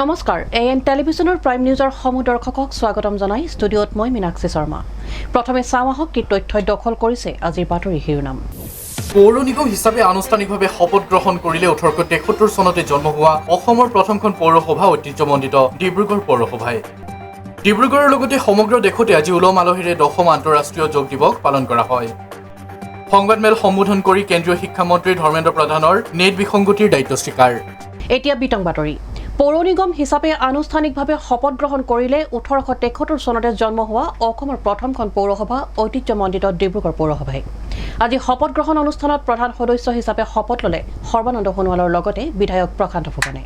নমস্কাৰ এএন টেলিভিছনৰ প্ৰাইম নিউজৰ সমদৰ্শকক স্বাগতম জনাই ষ্টুডিঅ'ত মই মীনাক্ষী শৰ্মা প্ৰথমে চাওঁহক কি তথ্যই দখল কৰিছে আজিৰ বাতৰি শিৰোনাম পৌৰ নিগম হিচাপে আনুষ্ঠানিকভাৱে শপত গ্ৰহণ কৰিলে 1873 চনতে জন্ম হোৱা অসমৰ প্ৰথমখন পৌৰসভা ঐতিহ্যমণ্ডিত ডিব্ৰুগড় পৌৰসভাই ডিব্ৰুগড়ৰ লগতে সমগ্ৰ দেশতে আজি উলহ মালহেৰে 10ম আন্তঃৰাষ্ট্ৰীয় যোগ দিৱস পালন কৰা হয় সংবাদমেল সম্বোধন কৰি কেন্দ্ৰীয় শিক্ষামন্ত্ৰী ধৰ্মেন্দ্ৰ প্ৰধানৰ নেট বিসংগতিৰ দায়িত্ব স্বীকাৰ এতিয়া বিতং বাতৰি পৌৰ নিগম হিচাপে আনুষ্ঠানিকভাৱে শপত গ্ৰহণ কৰিলে 1873 চনতে জন্ম হোৱা অসমৰ প্ৰথমখন পৌৰসভা ঐতিহ্যমণ্ডিত ডিব্ৰুগড় পৌৰসভাই আজি শপত গ্ৰহণ অনুষ্ঠানত প্ৰধান সদস্য হিচাপে শপত ল'লে সৰ্বানন্দ সোণোৱালৰ লগতে বিধায়ক প্ৰশান্ত ফুকনে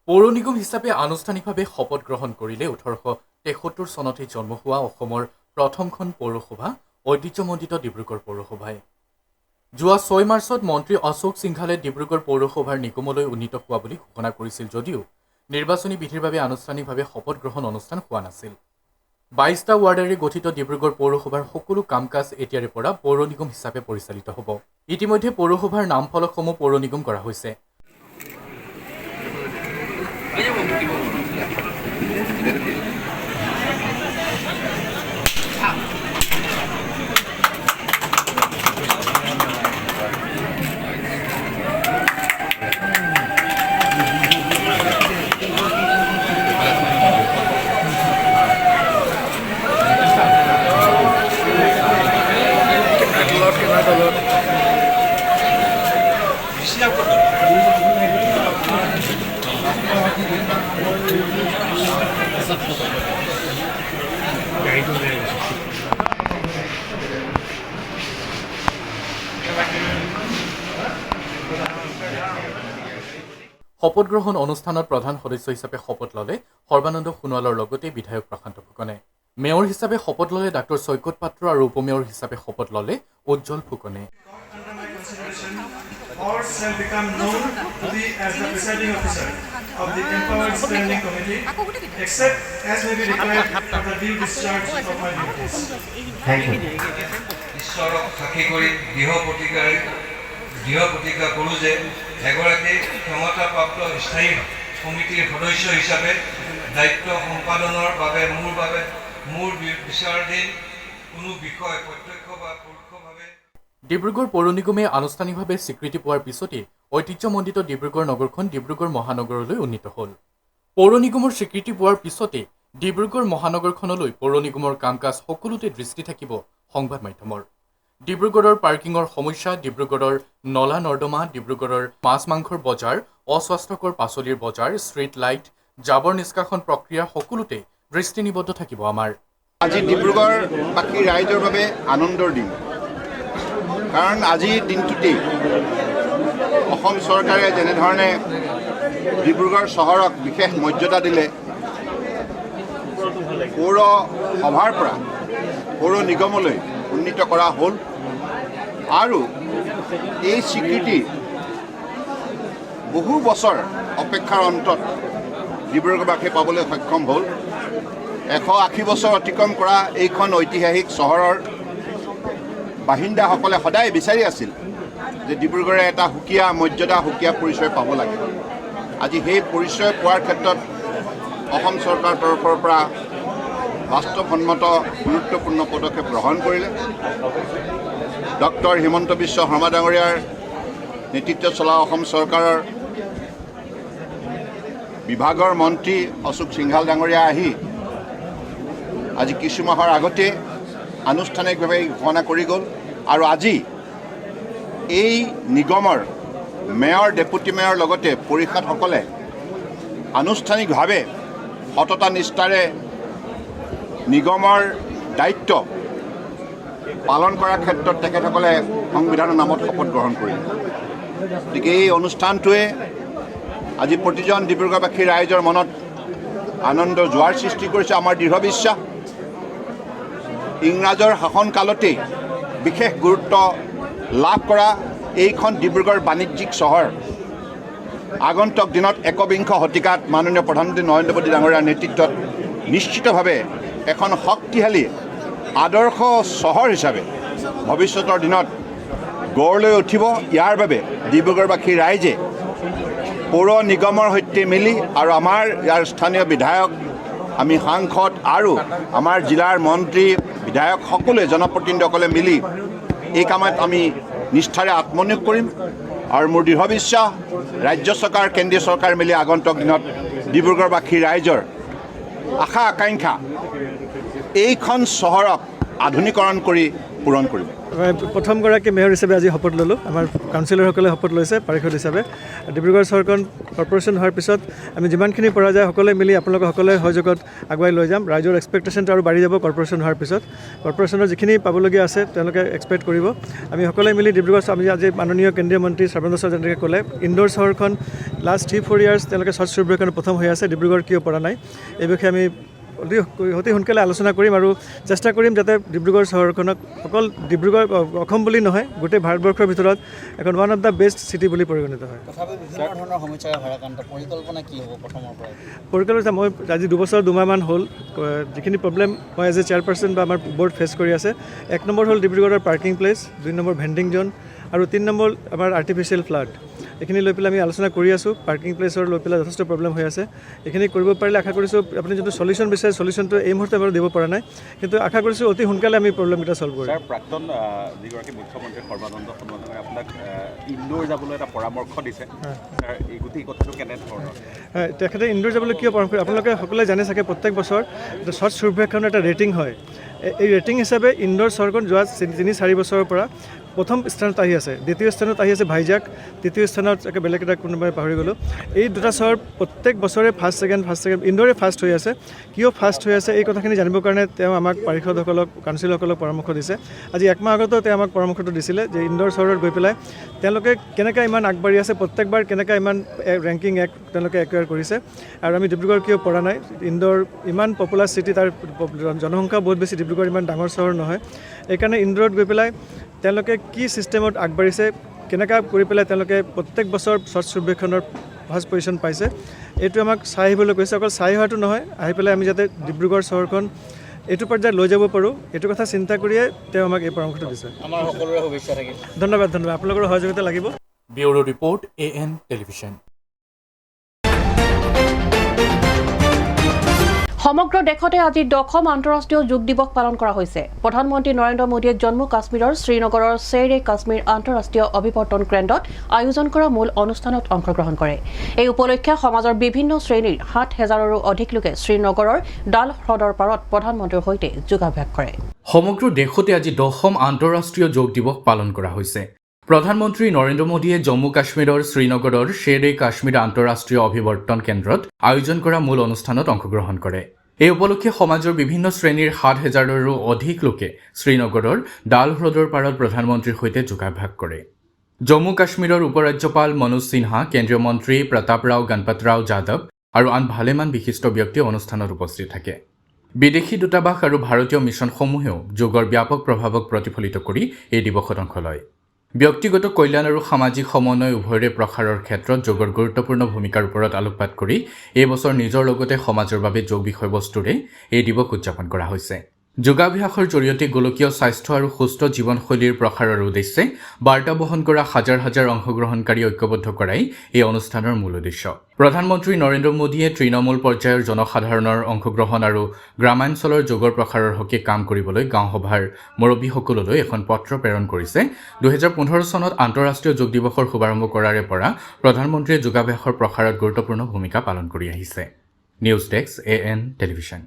পৌৰ নিগম হিচাপে আনুষ্ঠানিকভাৱে শপত গ্ৰহণ কৰিলে 1873 চনতে জন্ম হোৱা অসমৰ প্ৰথমখন পৌৰসভা ঐতিহ্যমণ্ডিত ডিব্ৰুগড় পৌৰসভাই যোৱা 6 মাৰ্চত মন্ত্ৰী অশোক সিংঘালে ডিব্ৰুগড় পৌৰসভাৰ নিগমলৈ উন্নীত হোৱা বুলি ঘোষণা কৰিছিল যদিও নিৰ্বাচনী বিধিৰ বাবে আনুষ্ঠানিকভাৱে শপত গ্ৰহণ অনুষ্ঠান হোৱা নাছিল 22টা ৱাৰ্ডেৰে গঠিত ডিব্ৰুগড় পৌৰসভাৰ সকলো কাম-কাজ এতিয়াৰে পৰা পৌৰ নিগম হিচাপে পৰিচালিত হ'ব ইতিমধ্যে পৌৰসভাৰ নামফলকসমূহ পৌৰ নিগম কৰা হৈছে শপত গ্ৰহণ অনুষ্ঠানত প্ৰধান সদস্য হিচাপে শপত ল'লে সৰ্বানন্দ সোণোৱালৰ লগতে বিধায়ক প্ৰশান্ত ফুকনে মেয়ৰ হিচাপে শপত ল'লে ডাক্তৰ চৈকত পাত্ৰ আৰু উপমেয়ৰ হিচাপে শপত ল'লে উজ্জ্বল ফুকনে or shall become known to be as the presiding officer of the Empowered Standing Committee, except as may be required for the due discharge of my duties. Thank you. ঈশ্বৰক সাক্ষী কৰি দৃঢ় প্ৰতিজ্ঞা কৰোঁ যে এগৰাকী ক্ষমতাপ্ৰাপ্ত স্থায়ী সমিতিৰ সদস্য হিচাপে দায়িত্ব সম্পাদনৰ বাবে মোৰ বিচাৰাধীন কোনো বিষয় প্ৰত্যক্ষ বা পৰোক্ষভাৱে ডিব্ৰুগড় পৌৰ নিগমে আনুষ্ঠানিকভাৱে স্বীকৃতি পোৱাৰ পিছতে ঐতিহ্যমণ্ডিত ডিব্ৰুগড় নগৰখন ডিব্ৰুগড় মহানগৰলৈ উন্নীত হ'ল পৌৰ নিগমৰ স্বীকৃতি পোৱাৰ পিছতে ডিব্ৰুগড় মহানগৰখনলৈ পৌৰ নিগমৰ কাম-কাজ সকলোতে দৃষ্টি থাকিব সংবাদ মাধ্যমৰ ডিব্ৰুগড়ৰ পাৰ্কিঙৰ সমস্যা ডিব্ৰুগড়ৰ নলা নৰ্দমা ডিব্ৰুগড়ৰ মাছ মাংসৰ বজাৰ অস্বাস্থ্যকৰ পাচলিৰ বজাৰ ষ্ট্ৰীট লাইট জাবৰ নিষ্কাশন প্ৰক্ৰিয়া সকলোতে দৃষ্টি নিবদ্ধ থাকিব আমাৰ আজি ডিব্ৰুগড়বাসী ৰাইজৰ বাবে আনন্দৰ দিন কাৰণ আজিৰ দিনটোতেই অসম চৰকাৰে যেনেধৰণে ডিব্ৰুগড় চহৰক বিশেষ মৰ্যাদা দিলে পৌৰসভাৰ পৰা পৌৰ নিগমলৈ উন্নীত কৰা হ'ল আৰু এই স্বীকৃতি বহু বছৰ অপেক্ষাৰ অন্তত ডিব্ৰুগড়বাসীয়ে পাবলৈ সক্ষম হ'ল 180 বছৰ অতিক্ৰম কৰা এইখন ঐতিহাসিক চহৰৰ বাসিন্দাসকলে সদায় বিচাৰি আছিল যে ডিব্ৰুগড়ে এটা সুকীয়া মৰ্যাদা সুকীয়া পৰিচয় পাব লাগে আজি সেই পৰিচয় পোৱাৰ ক্ষেত্ৰত অসম চৰকাৰৰ তৰফৰ পৰা বাস্তৱসন্মত গুৰুত্বপূৰ্ণ পদক্ষেপ গ্ৰহণ কৰিলে ডক্টৰ হিমন্ত বিশ্ব শৰ্মা ডাঙৰীয়াৰ নেতৃত্বত চলা অসম চৰকাৰৰ বিভাগৰ মন্ত্ৰী অশোক সিংঘাল ডাঙৰীয়া আহি আজি কিছু মাহৰ আগতে আনুষ্ঠানিকভাৱে ঘোষণা কৰি গ'ল আৰু আজি এই নিগমৰ মেয়ৰ ডেপুটি মেয়ৰ লগতে পৰিষদসকলে আনুষ্ঠানিকভাৱে সততা নিষ্ঠাৰে নিগমৰ দায়িত্ব পালন কৰাৰ ক্ষেত্ৰত তেখেতসকলে সংবিধানৰ নামত শপত গ্ৰহণ কৰিলে গতিকে এই অনুষ্ঠানটোৱে আজি প্ৰতিজন ডিব্ৰুগড়বাসী ৰাইজৰ মনত আনন্দ জোৱাৰ সৃষ্টি কৰিছে আমাৰ দৃঢ় বিশ্বাস ইংৰাজৰ শাসনকালতেই বিশেষ গুৰুত্ব লাভ কৰা এইখন ডিব্ৰুগড় বাণিজ্যিক চহৰ আগন্তুক দিনত একবিংশ শতিকাত মাননীয় প্ৰধানমন্ত্ৰী নৰেন্দ্ৰ মোদী ডাঙৰীয়াৰ নেতৃত্বত নিশ্চিতভাৱে এখন শক্তিশালী আদৰ্শ চহৰ হিচাপে ভৱিষ্যতৰ দিনত গঢ় লৈ উঠিব ইয়াৰ বাবে ডিব্ৰুগড়বাসী ৰাইজে পৌৰ নিগমৰ সৈতে মিলি আৰু আমাৰ ইয়াৰ স্থানীয় বিধায়ক আমি সাংসদ আৰু আমাৰ জিলাৰ মন্ত্ৰী বিধায়ক সকলোৱে জনপ্ৰতিনিধিসকলে মিলি এই কামত আমি নিষ্ঠাৰে আত্মনিয়োগ কৰিম আৰু মোৰ দৃঢ় বিশ্বাস ৰাজ্য চৰকাৰ কেন্দ্ৰীয় চৰকাৰ মিলি আগন্তুক দিনত ডিব্ৰুগড়বাসী ৰাইজৰ আশা আকাংক্ষা এইখন চহৰক আধুনিকৰণ কৰি পূৰণ কৰিব। প্ৰথমগৰাকী মেয়ৰ হিচাপে আজি শপত ল'লোঁ। আমাৰ কাউন্সিলৰসকলে শপত লৈছে পাৰিষদ হিচাপে। ডিব্ৰুগড় চহৰখন কৰ্পৰেশ্যন হোৱাৰ পিছত আমি যিমানখিনি পৰা যায় সকলোৱে মিলি আপোনালোকে সকলোৱে সহযোগত আগুৱাই লৈ যাম। ৰাইজৰ এক্সপেক্টেশ্যনটো আৰু বাঢ়ি যাব কৰ্পৰেশ্যন হোৱাৰ পিছত। কৰ্পৰেশ্যনৰ যিখিনি পাবলগীয়া আছে তেওঁলোকে এক্সপেক্ট কৰিব। আমি সকলোৱে মিলি ডিব্ৰুগড় আমি আজি মাননীয় কেন্দ্ৰীয় মন্ত্ৰী সৰ্বানন্দ সোণোৱালে যেনেকৈ ক'লে ইন্দোৰ চহৰখন লাষ্ট 3-4 ইয়াৰ্ছ তেওঁলোকে স্বচ্ছ সৰ্বেক্ষণ প্ৰথম হৈ আছে, ডিব্ৰুগড় কিয় পৰা নাই এই বিষয়ে আমি অতি সোনকালে আলোচনা কৰিম আৰু চেষ্টা কৰিম যাতে ডিব্ৰুগড় চহৰখনক অকল ডিব্ৰুগড় অসম বুলি নহয় গোটেই ভাৰতবৰ্ষৰ ভিতৰত এখন one of the best city বুলি পৰিগণিত হয়। পৰিকল্পনা মই আজি 2 বছৰ 2 মাহমান হ'ল যিখিনি প্ৰব্লেম মই এজ এ চেয়াৰপাৰ্চন বা আমাৰ বৰ্ড ফেচ কৰি আছে। 1 নম্বৰ হ'ল ডিব্ৰুগড়ৰ parking place, 2 number vending zone আৰু 3 নম্বৰ আমাৰ আৰ্টিফিচিয়েল ফ্লাড। এইখিনি লৈ পেলাই আমি আলোচনা কৰি আছোঁ। পাৰ্কিং প্লেচৰ লৈ পেলাই যথেষ্ট প্ৰব্লেম হৈ আছে। এইখিনি কৰিব পাৰিলে আশা কৰিছোঁ আপুনি যোনটো চলিউশ্যন বিচাৰে চলিউশ্যনটো এই মুহূৰ্তে বাৰু দিব পৰা নাই, কিন্তু আশা কৰিছোঁ অতি সোনকালে আমি প্ৰব্লেমকেইটা চল্ভ কৰিম। প্ৰাক্তন যিগৰাকী মুখ্যমন্ত্ৰী সৰ্বানন্দ সোণোৱালে আপোনাক ইন্দোৰ যাবলৈ এটা পৰামৰ্শ দিছে, এই গোটেই কথাটো কেনেধৰণৰ? তেখেতে ইন্দোৰ যাবলৈ কিয় পৰামৰ্শ? আপোনালোকে সকলোৱে জানে চাগে প্ৰত্যেক বছৰ স্বচ্ছ সৰ্বেক্ষণৰ এটা ৰেটিং হয়। এই ৰেটিং হিচাপে ইন্দোৰ চহৰখন যোৱা 3-4 বছৰৰ পৰা প্ৰথম স্থানত আহি আছে, দ্বিতীয় স্থানত আহি আছে ভাইজাগ, তৃতীয় স্থানত একে বেলেগ এটা কোনোবাই পাহৰি গ'লোঁ। এই দুটা চহৰ প্ৰত্যেক বছৰে ফাৰ্ষ্ট ছেকেণ্ড ইন্দোৰে ফাৰ্ষ্ট হৈ আছে। কিয় ফাৰ্ষ্ট হৈ আছে এই কথাখিনি জানিবৰ কাৰণে তেওঁ আমাক পাৰিষদসকলক কাউন্সিলৰসকলক পৰামৰ্শ দিছে। আজি 1 মাহ আগতো তেওঁ আমাক পৰামৰ্শটো দিছিলে যে ইন্দোৰ চহৰত গৈ পেলাই তেওঁলোকে কেনেকৈ ইমান আগবাঢ়ি আছে, প্ৰত্যেকবাৰ কেনেকৈ ইমান ৰেংকিং তেওঁলোকে একুৱাৰ কৰিছে আৰু আমি ডিব্ৰুগড় কিয় পৰা নাই। ইন্দোৰ ইমান পপুলাৰ চিটি, তাৰ জনসংখ্যা বহুত বেছি, ডিব্ৰুগড় ইমান ডাঙৰ চহৰ নহয়। এইকাৰণে ইন্দোৰত গৈ পেলাই তেওঁলোকে কি ছিষ্টেমত আগবাঢ়িছে, কেনেকৈ কৰি পেলাই তেওঁলোকে প্ৰত্যেক বছৰ স্বচ্ছ সৰ্বেক্ষণৰ ফাৰ্ষ্ট পজিশ্যন পাইছে, এইটো আমাক চাই আহিবলৈ কৈছে। অকল চাই অহাটো নহয়, আহি পেলাই আমি যাতে ডিব্ৰুগড় চহৰখন এইটো পৰ্যায়ত লৈ যাব পাৰোঁ এইটো কথা চিন্তা কৰিয়ে তেওঁ আমাক এই পৰামৰ্শটো দিছে। আমাৰ সকলোৰে শুভেচ্ছা থাকিল। ধন্যবাদ। আপোনালোকৰ সহযোগিতা লাগিব। Bureau report AN television. সমগ্ৰ দেশতে আজি 10ম আন্তঃৰাষ্ট্ৰীয় যোগ দিৱস পালন কৰা হৈছে। প্ৰধানমন্ত্ৰী নৰেন্দ্ৰ মোদীয়ে জম্মু কাশ্মীৰৰ শ্ৰীনগৰৰ শ্বেৰ-ই-কাশ্মীৰ আন্তঃৰাষ্ট্ৰীয় অভিৱৰ্তন কেন্দ্ৰত আয়োজন কৰা মূল অনুষ্ঠানত অংশগ্ৰহণ কৰে। এই উপলক্ষে সমাজৰ বিভিন্ন শ্ৰেণীৰ 7,000ৰো অধিক লোকে শ্ৰীনগৰৰ ডাল হ্ৰদৰ পাৰত প্ৰধানমন্ত্ৰীৰ সৈতে যোগাভ্যাস কৰে। সমগ্ৰ দেশতে আজি 10ম আন্তঃৰাষ্ট্ৰীয় যোগ দিৱস পালন কৰা হৈছে। প্ৰধানমন্ত্ৰী নৰেন্দ্ৰ মোদীয়ে জম্মু কাশ্মীৰৰ শ্ৰীনগৰৰ শ্বেৰ-ই-কাশ্মীৰ আন্তঃৰাষ্ট্ৰীয় অভিৱৰ্তন কেন্দ্ৰত আয়োজন কৰা মূল অনুষ্ঠানত অংশগ্ৰহণ কৰে। এই উপলক্ষে সমাজৰ বিভিন্ন শ্ৰেণীৰ 7,000ৰো অধিক লোকে শ্ৰীনগৰৰ ডাল হ্ৰদৰ পাৰত প্ৰধানমন্ত্ৰীৰ সৈতে যোগাভ্যাস কৰে। জম্মু কাশ্মীৰৰ উপৰাজ্যপাল মনোজ সিনহা, কেন্দ্ৰীয় মন্ত্ৰী প্ৰতাপৰাও গণপতৰাও যাদৱ আৰু আন ভালেমান বিশিষ্ট ব্যক্তি অনুষ্ঠানত উপস্থিত থাকে। বিদেশী দূতাবাস আৰু ভাৰতীয় মিছনসমূহেও যোগৰ ব্যাপক প্ৰভাৱক প্ৰতিফলিত কৰি এই দিৱসত অংশ লয়। ব্যক্তিগত কল্যাণ আৰু সামাজিক সমন্বয় উভয়ৰে প্ৰসাৰৰ ক্ষেত্ৰত যোগৰ গুৰুত্বপূৰ্ণ ভূমিকাৰ ওপৰত আলোকপাত কৰি এই বছৰ নিজৰ লগতে সমাজৰ বাবে যোগ বিষয়বস্তুৰে এই দিৱস উদযাপন কৰা হৈছে। যোগাভ্যাসৰ জৰিয়তে গোলকীয় স্বাস্থ্য আৰু সুস্থ জীৱনশৈলীৰ প্ৰসাৰৰ উদ্দেশ্যে বাৰ্তা বহন কৰা হাজাৰ হাজাৰ অংশগ্ৰহণকাৰী ঐক্যবদ্ধ কৰাই এই অনুষ্ঠানৰ মূল উদ্দেশ্য। প্ৰধানমন্ত্ৰী নৰেন্দ্ৰ মোদীয়ে তৃণমূল পৰ্যায়ৰ জনসাধাৰণৰ অংশগ্ৰহণ আৰু গ্ৰামাঞ্চলৰ যোগৰ প্ৰসাৰৰ হকে কাম কৰিবলৈ গাঁও সভাৰ মুৰব্বীসকললৈ এখন পত্ৰ প্ৰেৰণ কৰিছে। 2015 চনত আন্তঃৰাষ্ট্ৰীয় যোগ দিৱসৰ শুভাৰম্ভ কৰাৰে পৰা প্ৰধানমন্ত্ৰীয়ে যোগাভ্যাসৰ প্ৰসাৰত গুৰুত্বপূৰ্ণ ভূমিকা পালন কৰি আহিছে। News desk AN television.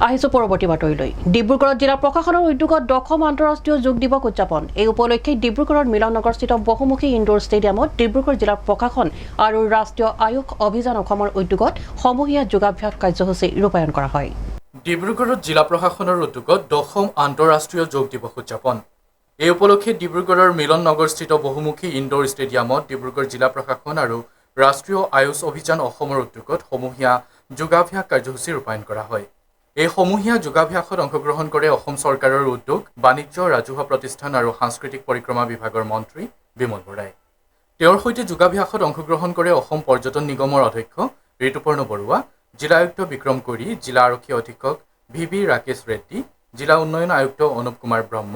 আহিছো পৰৱৰ্তী বাতৰিলৈ। ডিব্ৰুগড়ত জিলা প্ৰশাসনৰ উদ্যোগত 10ম আন্তঃৰাষ্ট্ৰীয় যোগ দিৱস উদযাপন। এই উপলক্ষে ডিব্ৰুগড়ৰ মিলননগৰস্থিত বহুমুখী ইনডোৰ ষ্টেডিয়ামত ডিব্ৰুগড় জিলা প্ৰশাসন আৰু ৰাষ্ট্ৰীয় আয়ুষ অভিযান অসমৰ উদ্যোগত সমূহীয়া যোগাভ্যাস কাৰ্যসূচী ৰূপায়ণ কৰা হয়। ডিব্ৰুগড়ত জিলা প্ৰশাসনৰ উদ্যোগত 10ম আন্তঃৰাষ্ট্ৰীয় যোগ দিৱস উদযাপন। এই উপলক্ষে ডিব্ৰুগড়ৰ মিলননগৰস্থিত বহুমুখী ইনডোৰ ষ্টেডিয়ামত ডিব্ৰুগড় জিলা প্ৰশাসন আৰু ৰাষ্ট্ৰীয় আয়ুষ অভিযান অসমৰ উদ্যোগত সমূহীয়া যোগাভ্যাস কাৰ্যসূচী ৰূপায়ণ কৰা হয়। এই সমূহীয়া যোগাভ্যাসত অংশগ্ৰহণ কৰে অসম চৰকাৰৰ উদ্যোগ, বাণিজ্য, ৰাজহুৱা প্ৰতিষ্ঠান আৰু সাংস্কৃতিক পৰিক্ৰমা বিভাগৰ মন্ত্ৰী বিমল বৰাই। তেওঁৰ সৈতে যোগাভ্যাসত অংশগ্ৰহণ কৰে অসম পৰ্যটন নিগমৰ অধ্যক্ষ ঋতুপৰ্ণ বৰুৱা, জিলা আয়ুক্ত বিক্ৰম কোৰী, জিলা আৰক্ষী অধীক্ষক VV ৰাকেশ ৰেড্ডী, জিলা উন্নয়ন আয়ুক্ত অনুপ কুমাৰ ব্ৰহ্ম,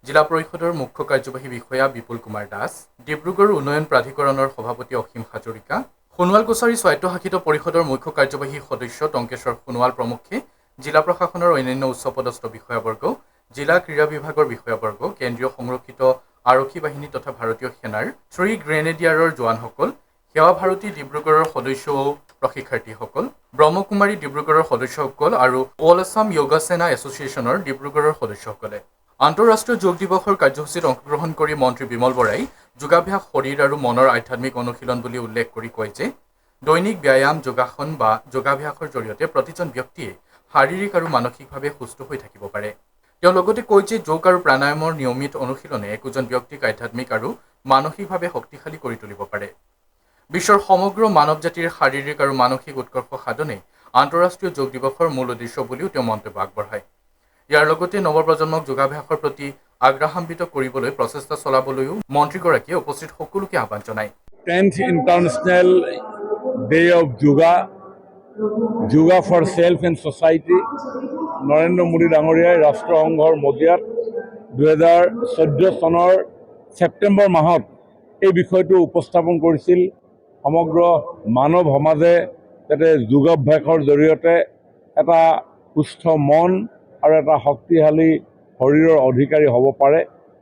জিলা পৰিষদৰ মুখ্য কাৰ্যবাহী বিষয়া বিপুল কুমাৰ দাস, ডিব্ৰুগড় উন্নয়ন প্ৰাধিকৰণৰ সভাপতি অসীম হাজৰিকা, সোণোৱাল কছাৰী স্বায়ত্তশাসিত পৰিষদৰ মুখ্য কাৰ্যবাহী সদস্য টংকেশ্বৰ সোণোৱাল প্ৰমুখ্যে জিলা প্ৰশাসনৰ অন্যান্য উচ্চপদস্থ বিষয়াবৰ্গ, জিলা ক্ৰীড়া বিভাগৰ বিষয়াবৰ্গ, কেন্দ্ৰীয় সংৰক্ষিত আৰক্ষী বাহিনী তথা ভাৰতীয় সেনাৰ 3 গ্ৰেনেডিয়াৰৰ জোৱানসকল, সেৱা ভাৰতী ডিব্ৰুগড়ৰ সদস্য ও প্ৰশিক্ষাৰ্থীসকল, ব্ৰহ্মকুমাৰী ডিব্ৰুগড়ৰ সদস্যসকল আৰু অল আছাম য়োগা সেনা এছ'চিয়েশ্যনৰ ডিব্ৰুগড়ৰ সদস্যসকলে আন্তঃৰাষ্ট্ৰীয় যোগ দিৱসৰ কাৰ্যসূচীত অংশগ্ৰহণ কৰি মন্ত্ৰী বিমল বৰাই যোগাভ্যাস শৰীৰ আৰু মনৰ আধ্যাত্মিক অনুশীলন বুলি উল্লেখ কৰি কয় যে দৈনিক ব্যায়াম, যোগাসন বা যোগাভ্যাসৰ জৰিয়তে প্ৰতিজন ব্যক্তিয়ে শাৰীৰিক আৰু মানসিকভাৱে সুস্থ হৈ থাকিব পাৰে। তেওঁ লগতে কয় যে যোগ আৰু প্ৰাণায়ামৰ নিয়মিত অনুশীলনে একোজন ব্যক্তিক আধ্যাত্মিক আৰু মানসিকভাৱে শক্তিশালী কৰি তুলিব পাৰে। বিশ্বৰ সমগ্ৰ মানৱ জাতিৰ শাৰীৰিক আৰু মানসিক উৎকৰ্ষ সাধনে আন্তঃৰাষ্ট্ৰীয় যোগ দিৱসৰ মূল উদ্দেশ্য বুলিও তেওঁ মন্তব্য আগবঢ়ায়। ইয়াৰ লগতে নৱপ্ৰজন্মক যোগাভ্যাসৰ প্ৰতি আগ্ৰহান্বিত কৰিবলৈ প্ৰচেষ্টা চলাবলৈও মন্ত্ৰীগৰাকীয়ে উপস্থিত সকলোকে আহ্বান জনায়। 10th International Day of Yoga for Self and Society, Narendra Modi ডাঙৰীয়াই ৰাষ্ট্ৰসংঘৰ মজিয়াত 2014 চনৰ ছেপ্টেম্বৰ মাহত এই বিষয়টো উপস্থাপন কৰিছিল। সমগ্ৰ মানৱ সমাজে যাতে যোগাভ্যাসৰ জৰিয়তে এটা সুস্থ মন আৰু এটা শক্তিশালী শৰীৰৰ অধিকাৰী হ'ব পাৰে,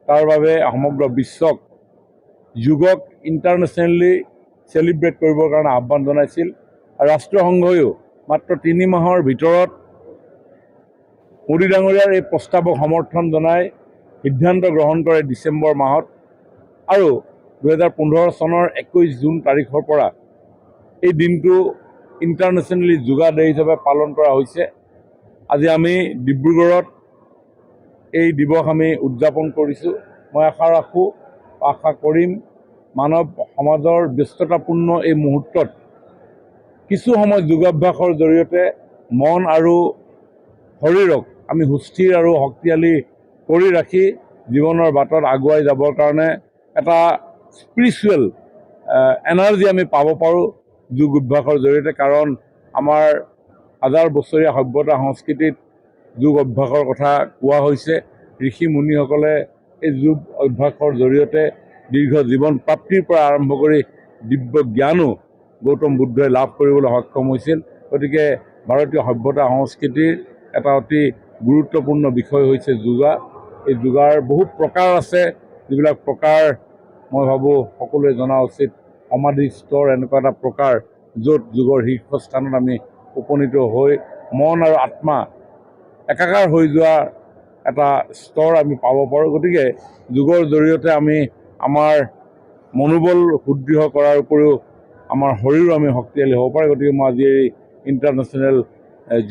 তাৰ বাবে সমগ্ৰ বিশ্বক যোগক ইণ্টাৰনেশ্যনেলি চেলিব্ৰেট কৰিবৰ কাৰণে আহ্বান জনাইছিল। আৰু ৰাষ্ট্ৰসংঘয়ো মাত্ৰ 3 মাহৰ ভিতৰত মোদী ডাঙৰীয়াৰ এই প্ৰস্তাৱক সমৰ্থন জনাই সিদ্ধান্ত গ্ৰহণ কৰে ডিচেম্বৰ মাহত, আৰু 2015 চনৰ 21 জুন তাৰিখৰ পৰা এই দিনটো ইণ্টাৰনেশ্যনেলি যোগা ডে হিচাপে পালন কৰা হৈছে। আজি আমি ডিব্ৰুগড়ত এই দিৱস আমি উদযাপন কৰিছোঁ। মই আশা কৰিম মানৱ সমাজৰ ব্যস্ততাপূৰ্ণ এই মুহূৰ্তত কিছু সময় যোগাভ্যাসৰ জৰিয়তে মন আৰু শৰীৰক আমি সুস্থিৰ আৰু শক্তিশালী কৰি ৰাখি জীৱনৰ বাটত আগুৱাই যাবৰ কাৰণে এটা স্পিৰিচুৱেল এনাৰ্জি আমি পাব পাৰোঁ যোগ অভ্যাসৰ জৰিয়তে। কাৰণ আমাৰ হাজাৰ বছৰীয়া সভ্যতা সংস্কৃতিত যোগ অভ্যাসৰ কথা কোৱা হৈছে। ঋষি মুনিসকলে এই যোগ অভ্যাসৰ জৰিয়তে দীৰ্ঘ জীৱন প্ৰাপ্তিৰ পৰা আৰম্ভ কৰি দিব্য জ্ঞানো গৌতম বুদ্ধই লাভ কৰিবলৈ সক্ষম হৈছিল। গতিকে ভাৰতীয় সভ্যতা সংস্কৃতিৰ এটা অতি গুৰুত্বপূৰ্ণ বিষয় হৈছে যোগা। এই যোগাৰ বহুত প্ৰকাৰ আছে, যিবিলাক প্ৰকাৰ মই ভাবোঁ সকলোৱে জনা উচিত। সমাধি স্তৰ এনেকুৱা এটা প্ৰকাৰ য'ত যোগৰ শীৰ্ষস্থানত আমি উপনীত হৈ মন আৰু আত্মা একাকাৰ হৈ যোৱা এটা স্তৰ আমি পাব পাৰোঁ। গতিকে যোগৰ জৰিয়তে আমি আমাৰ মনোবল সুদৃঢ় কৰাৰ উপৰিও আমাৰ শৰীৰো আমি শক্তিশালী হ'ব পাৰে। গতিকে মই আজি এই ইণ্টাৰনেশ্যনেল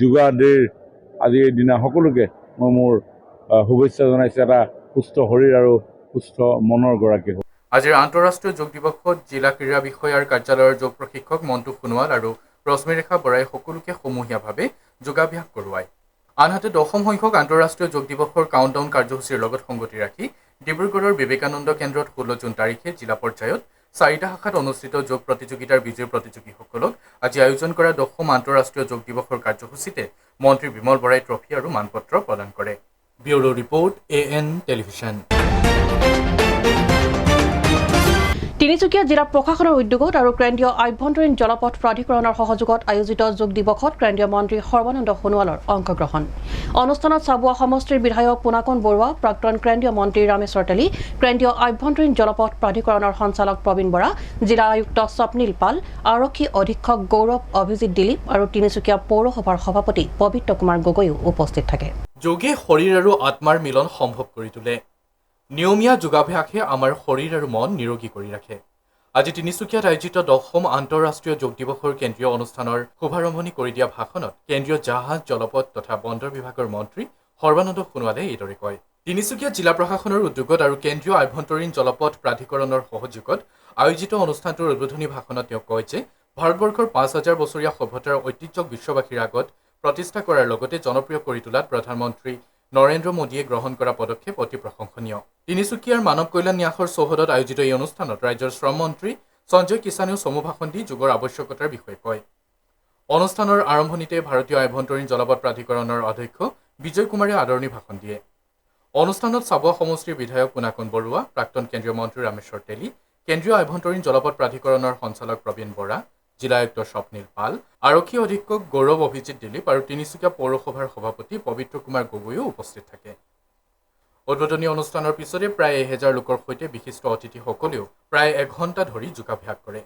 যোগা ডেৰ আজি এই দিনা সকলোকে মই মোৰ শুভেচ্ছা জনাইছোঁ, এটা সুস্থ শৰীৰ আৰু সুস্থ মনৰ গৰাকী হ'ব। আজিৰ আন্তঃৰাষ্ট্ৰীয় যোগ দিৱসত জিলা ক্ৰীড়া বিষয়াৰ কাৰ্যালয়ৰ যোগ প্ৰশিক্ষক মণ্টু সোণোৱাল আৰু ৰশ্মিৰেখা বৰাই সকলোকে সমূহীয়াভাৱে যোগাভ্যাস কৰোৱায়। আনহাতে 10ম সংখ্যক আন্তঃৰাষ্ট্ৰীয় যোগ দিৱসৰ কাউণ্টডাউন কাৰ্যসূচীৰ লগত সংগতি ৰাখি ডিব্ৰুগড়ৰ বিবেকানন্দ কেন্দ্ৰত 16 জুন তাৰিখে জিলা পৰ্যায়ত 4টা শাখাত অনুষ্ঠিত যোগ প্ৰতিযোগিতাৰ বিজয়ী প্ৰতিযোগীসকলক আজি আয়োজন কৰা 10ম আন্তঃৰাষ্ট্ৰীয় যোগ দিৱসৰ কাৰ্যসূচীতে মন্ত্ৰী বিমল বৰাই ট্ৰফি আৰু মানপত্ৰ প্ৰদান কৰে। Bureau report, AN television. Tinsukia জিলা প্ৰশাসনৰ উদ্যোগত আৰু কেন্দ্ৰীয় আভ্যন্তৰীণ জলপথ প্ৰাধিকৰণৰ সহযোগত আয়োজিত যোগ দিৱসত কেন্দ্ৰীয় মন্ত্ৰী সৰ্বানন্দ সোণোৱালৰ অংশগ্ৰহণ। অনুষ্ঠানত চাবুৱা সমষ্টিৰ বিধায়ক পুনাকন বৰুৱা, প্ৰাক্তন কেন্দ্ৰীয় মন্ত্ৰী ৰামেশ্বৰ তেলী, কেন্দ্ৰীয় আভ্যন্তৰীণ জলপথ প্ৰাধিকৰণৰ সঞ্চালক প্ৰবীণ বৰা, জিলা আয়ুক্ত স্বপ্নীল পাল, আৰক্ষী অধীক্ষক গৌৰৱ অভিজিৎ দিলীপ আৰু তিনিচুকীয়া পৌৰসভাৰ সভাপতি পবিত্ৰ কুমাৰ গগৈও উপস্থিত থাকে। যোগে শৰীৰ আৰু আত্মাৰ মিলন সম্ভৱ কৰি তোলে। নিয়মীয়া যোগাভ্যাসে আমাৰ শৰীৰ আৰু মন নিৰোগী কৰি ৰাখে। আজি তিনিচুকীয়াত আয়োজিত 10ম আন্তঃৰাষ্ট্ৰীয় যোগ দিৱসৰ কেন্দ্ৰীয় অনুষ্ঠানৰ শুভাৰম্ভণি কৰি দিয়া ভাষণত কেন্দ্ৰীয় জাহাজ, জলপথ তথা বন্দৰ বিভাগৰ মন্ত্ৰী সৰ্বানন্দ সোণোৱালে এইদৰে কয়। তিনিচুকীয়া জিলা প্ৰশাসনৰ উদ্যোগত আৰু কেন্দ্ৰীয় আভ্যন্তৰীণ জলপথ প্ৰাধিকৰণৰ সহযোগত আয়োজিত অনুষ্ঠানটোৰ উদ্বোধনী ভাষণত তেওঁ কয় যে ভাৰতবৰ্ষৰ 5000 বছৰীয়া সভ্যতাৰ ঐতিহ্যক বিশ্ববাসীৰ আগত প্ৰতিষ্ঠা কৰাৰ লগতে জনপ্ৰিয় কৰি তোলাত প্ৰধানমন্ত্ৰী নৰেন্দ্ৰ মোদীয়ে গ্ৰহণ কৰা পদক্ষেপ অতি প্ৰশংসনীয়। তিনিচুকীয়াৰ মানৱ কল্যাণ ন্যাসৰ চৌহদত আয়োজিত এই অনুষ্ঠানত ৰাজ্যৰ শ্ৰম মন্ত্ৰী সঞ্জয় কিষাণেও চমু ভাষণ দি যোগৰ আৱশ্যকতাৰ বিষয়ে কয়। অনুষ্ঠানৰ আৰম্ভণিতে ভাৰতীয় আভ্যন্তৰীণ জলপথ প্ৰাধিকৰণৰ অধ্যক্ষ বিজয় কুমাৰে আদৰণি ভাষণ দিয়ে। অনুষ্ঠানত চাবুৱা সমষ্টিৰ বিধায়ক পুনাকন বৰুৱা, প্ৰাক্তন কেন্দ্ৰীয় মন্ত্ৰী ৰামেশ্বৰ তেলী, কেন্দ্ৰীয় আভ্যন্তৰীণ জলপথ প্ৰাধিকৰণৰ সঞ্চালক প্ৰবীণ বৰা, জিলা আয়ুক্ত স্বপ্নীল পাল, আৰক্ষী অধীক্ষক গৌৰৱ অভিজিৎ দিলীপ আৰু তিনিচুকীয়া পৌৰসভাৰ সভাপতি পবিত্ৰ কুমাৰ গগৈও উপস্থিত থাকে। উদ্বোধনী অনুষ্ঠানৰ পিছতে প্ৰায় 1000 লোকৰ সৈতে বিশিষ্ট অতিথিসকলেও প্ৰায় 1 ঘণ্টা ধৰি যোগাভ্যাস কৰে।